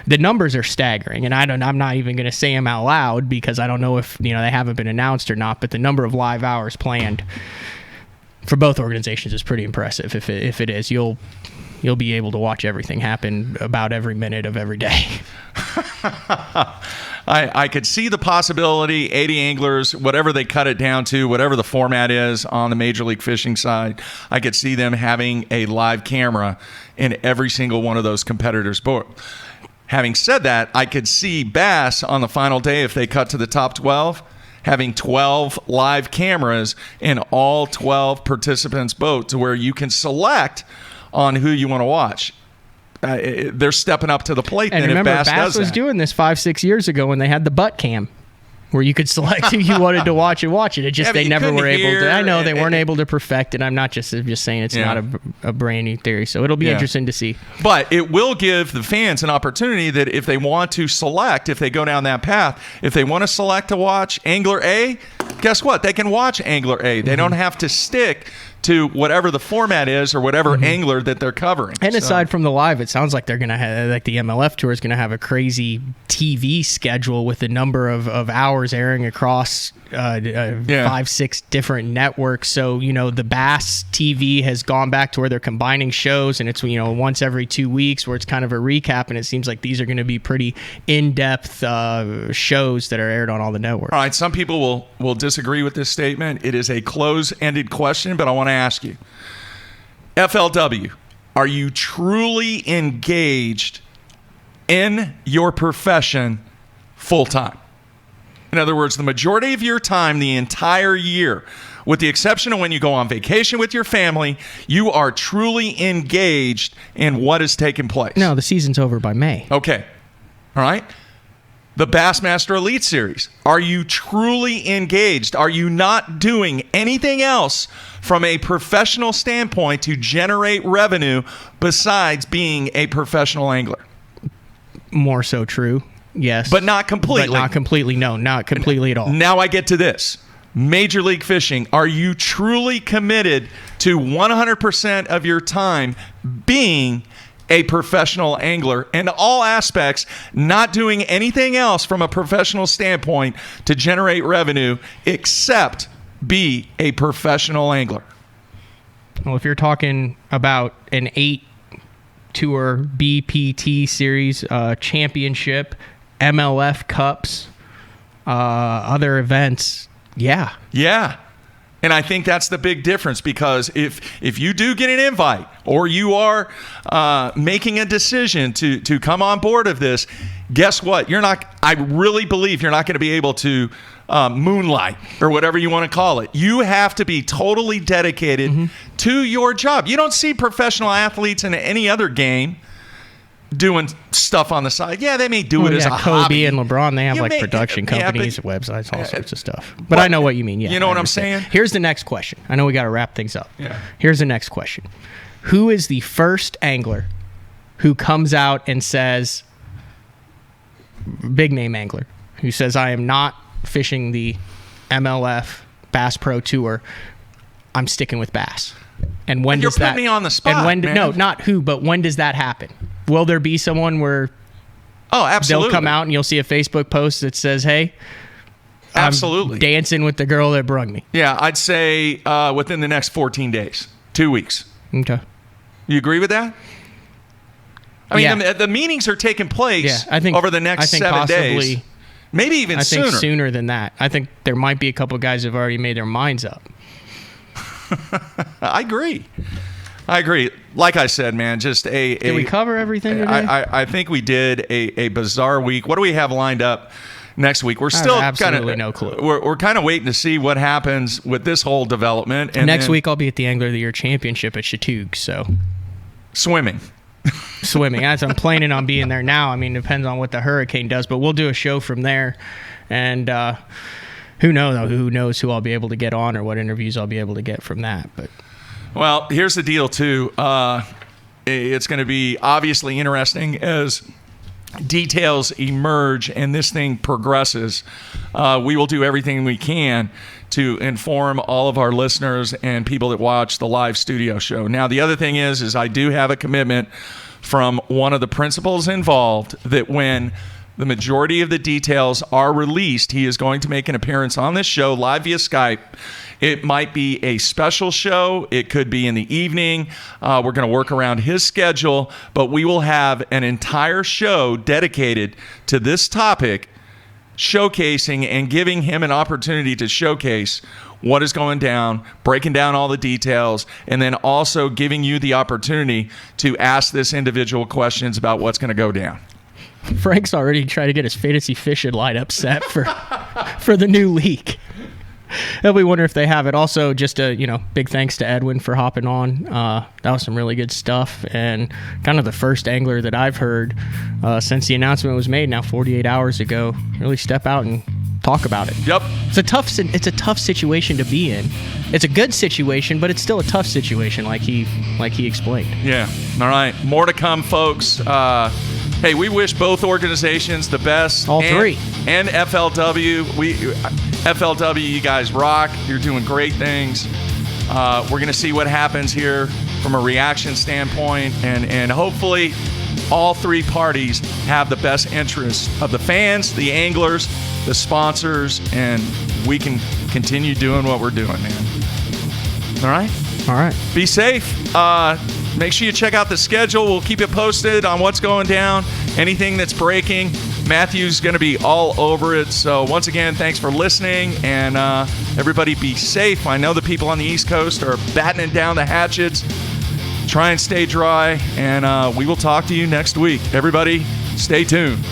The numbers are staggering, and I'm not even going to say them out loud, because I don't know if they haven't been announced or not. But the number of live hours planned for both organizations is pretty impressive. If it is, you'll be able to watch everything happen about every minute of every day. I could see the possibility, 80 anglers, whatever they cut it down to, whatever the format is on the Major League Fishing side, I could see them having a live camera in every single one of those competitors' boat. Having said that, I could see Bass on the final day, if they cut to the top 12, having 12 live cameras in all 12 participants' boat, to where you can select on who you want to watch. They're stepping up to the plate. And then remember, if Bass was does that. doing this 5-6 years ago when they had the butt cam. where you could select who you wanted to watch and watch it. It just Yeah, but they you never couldn't were able to. hear I know they and- weren't able to perfect it. I'm just saying it's Yeah. not a brand new theory. So it'll be Yeah. interesting to see. But it will give the fans an opportunity that if they want to select, if they go down that path, if they want to select to watch Angler A, guess what? They can watch Angler A. They don't have to stick to whatever the format is or whatever angler that they're covering. And So- aside from the live, it sounds like they're going to have, like the MLF Tour is going to have a crazy TV schedule with the number of hours airing across 5-6 different networks. So, the Bass TV has gone back to where they're combining shows, and it's, once every 2 weeks where it's kind of a recap, and it seems like these are going to be pretty in-depth shows that are aired on all the networks. All right, some people will disagree with this statement. It is a close-ended question, but I want to ask you. FLW, are you truly engaged in your profession full-time? In other words, the majority of your time, the entire year, with the exception of when you go on vacation with your family, you are truly engaged in what is taking place. No, the season's over by May. Okay. All right. The Bassmaster Elite Series. Are you truly engaged? Are you not doing anything else from a professional standpoint to generate revenue besides being a professional angler? More so true, yes. But not completely. But not completely, no. Not completely at all. Now I get to this. Major League Fishing. Are you truly committed to 100% of your time being a professional angler in all aspects, not doing anything else from a professional standpoint to generate revenue except be a professional angler? Well, if you're talking about an 8-tour BPT series, championship, MLF Cups, other events, yeah. Yeah. And I think that's the big difference, because if you do get an invite or you are making a decision to come on board of this, guess what? I really believe you're not going to be able to moonlight or whatever you want to call it. You have to be totally dedicated to your job. You don't see professional athletes in any other game doing stuff on the side. Yeah, they may do it as a Kobe hobby. and LeBron, they have You may- production yeah, companies, but- websites, all sorts of stuff. But I know what you mean. Yeah, You know I what I'm understand. saying? Here's the next question. I know we got to wrap things up. Yeah. Here's the next question. Who is the first angler who comes out and says, big name angler, who says, I am not fishing the MLF Bass Pro Tour, I'm sticking with bass? And when You're does that putting me on the spot, and when man. no, not who, but when does that happen? Will there be someone where absolutely, they'll come out and you'll see a Facebook post that says, hey, Absolutely. I'm dancing with the girl that brung me? Yeah, I'd say within the next 14 days, 2 weeks. Okay. You agree with that? I mean, Yeah. the meetings are taking place Yeah, I think over the next 7 days. Maybe even I sooner. think sooner than that. I think there might be a couple guys who've already made their minds up. I agree. Like I said, man, just Did we cover everything today? I think we did a bizarre week. What do we have lined up next week? We're still absolutely no clue. We're kind of waiting to see what happens with this whole development. And Next then week I'll be at the Angler of the Year Championship at Chattooga, so swimming. I'm planning on being there now. I mean, depends on what the hurricane does, but we'll do a show from there. And who knows who I'll be able to get on or what interviews I'll be able to get from that. But Well, here's the deal, too. It's going to be obviously interesting as details emerge and this thing progresses. We will do everything we can to inform all of our listeners and people that watch the live studio show. Now, the other thing is I do have a commitment from one of the principals involved that when the majority of the details are released, he is going to make an appearance on this show live via Skype. It might be a special show. It could be in the evening. We're going to work around his schedule, but we will have an entire show dedicated to this topic, showcasing and giving him an opportunity to showcase what is going down, breaking down all the details, and then also giving you the opportunity to ask this individual questions about what's going to go down. Frank's already trying to get his fantasy fishing lineup set for the new league. And we wonder if they have it. Also, just a big thanks to Edwin for hopping on. That was some really good stuff, and kind of the first angler that I've heard since the announcement was made now 48 hours ago really step out and talk about it. Yep. It's a tough situation to be in. It's a good situation, but it's still a tough situation, like he explained. Yeah. All right. More to come, folks. Hey, we wish both organizations the best. All three. And FLW. FLW, you guys rock. You're doing great things. We're going to see what happens here from a reaction standpoint, and hopefully all three parties have the best interest of the fans, the anglers, the sponsors, and we can continue doing what we're doing, man. All right? All right. Be safe. Make sure you check out the schedule. We'll keep it posted on what's going down, anything that's breaking. Matthew's going to be all over it. So once again, thanks for listening, and everybody be safe. I know the people on the East Coast are battening down the hatchets. Try and stay dry, and we will talk to you next week. Everybody, stay tuned.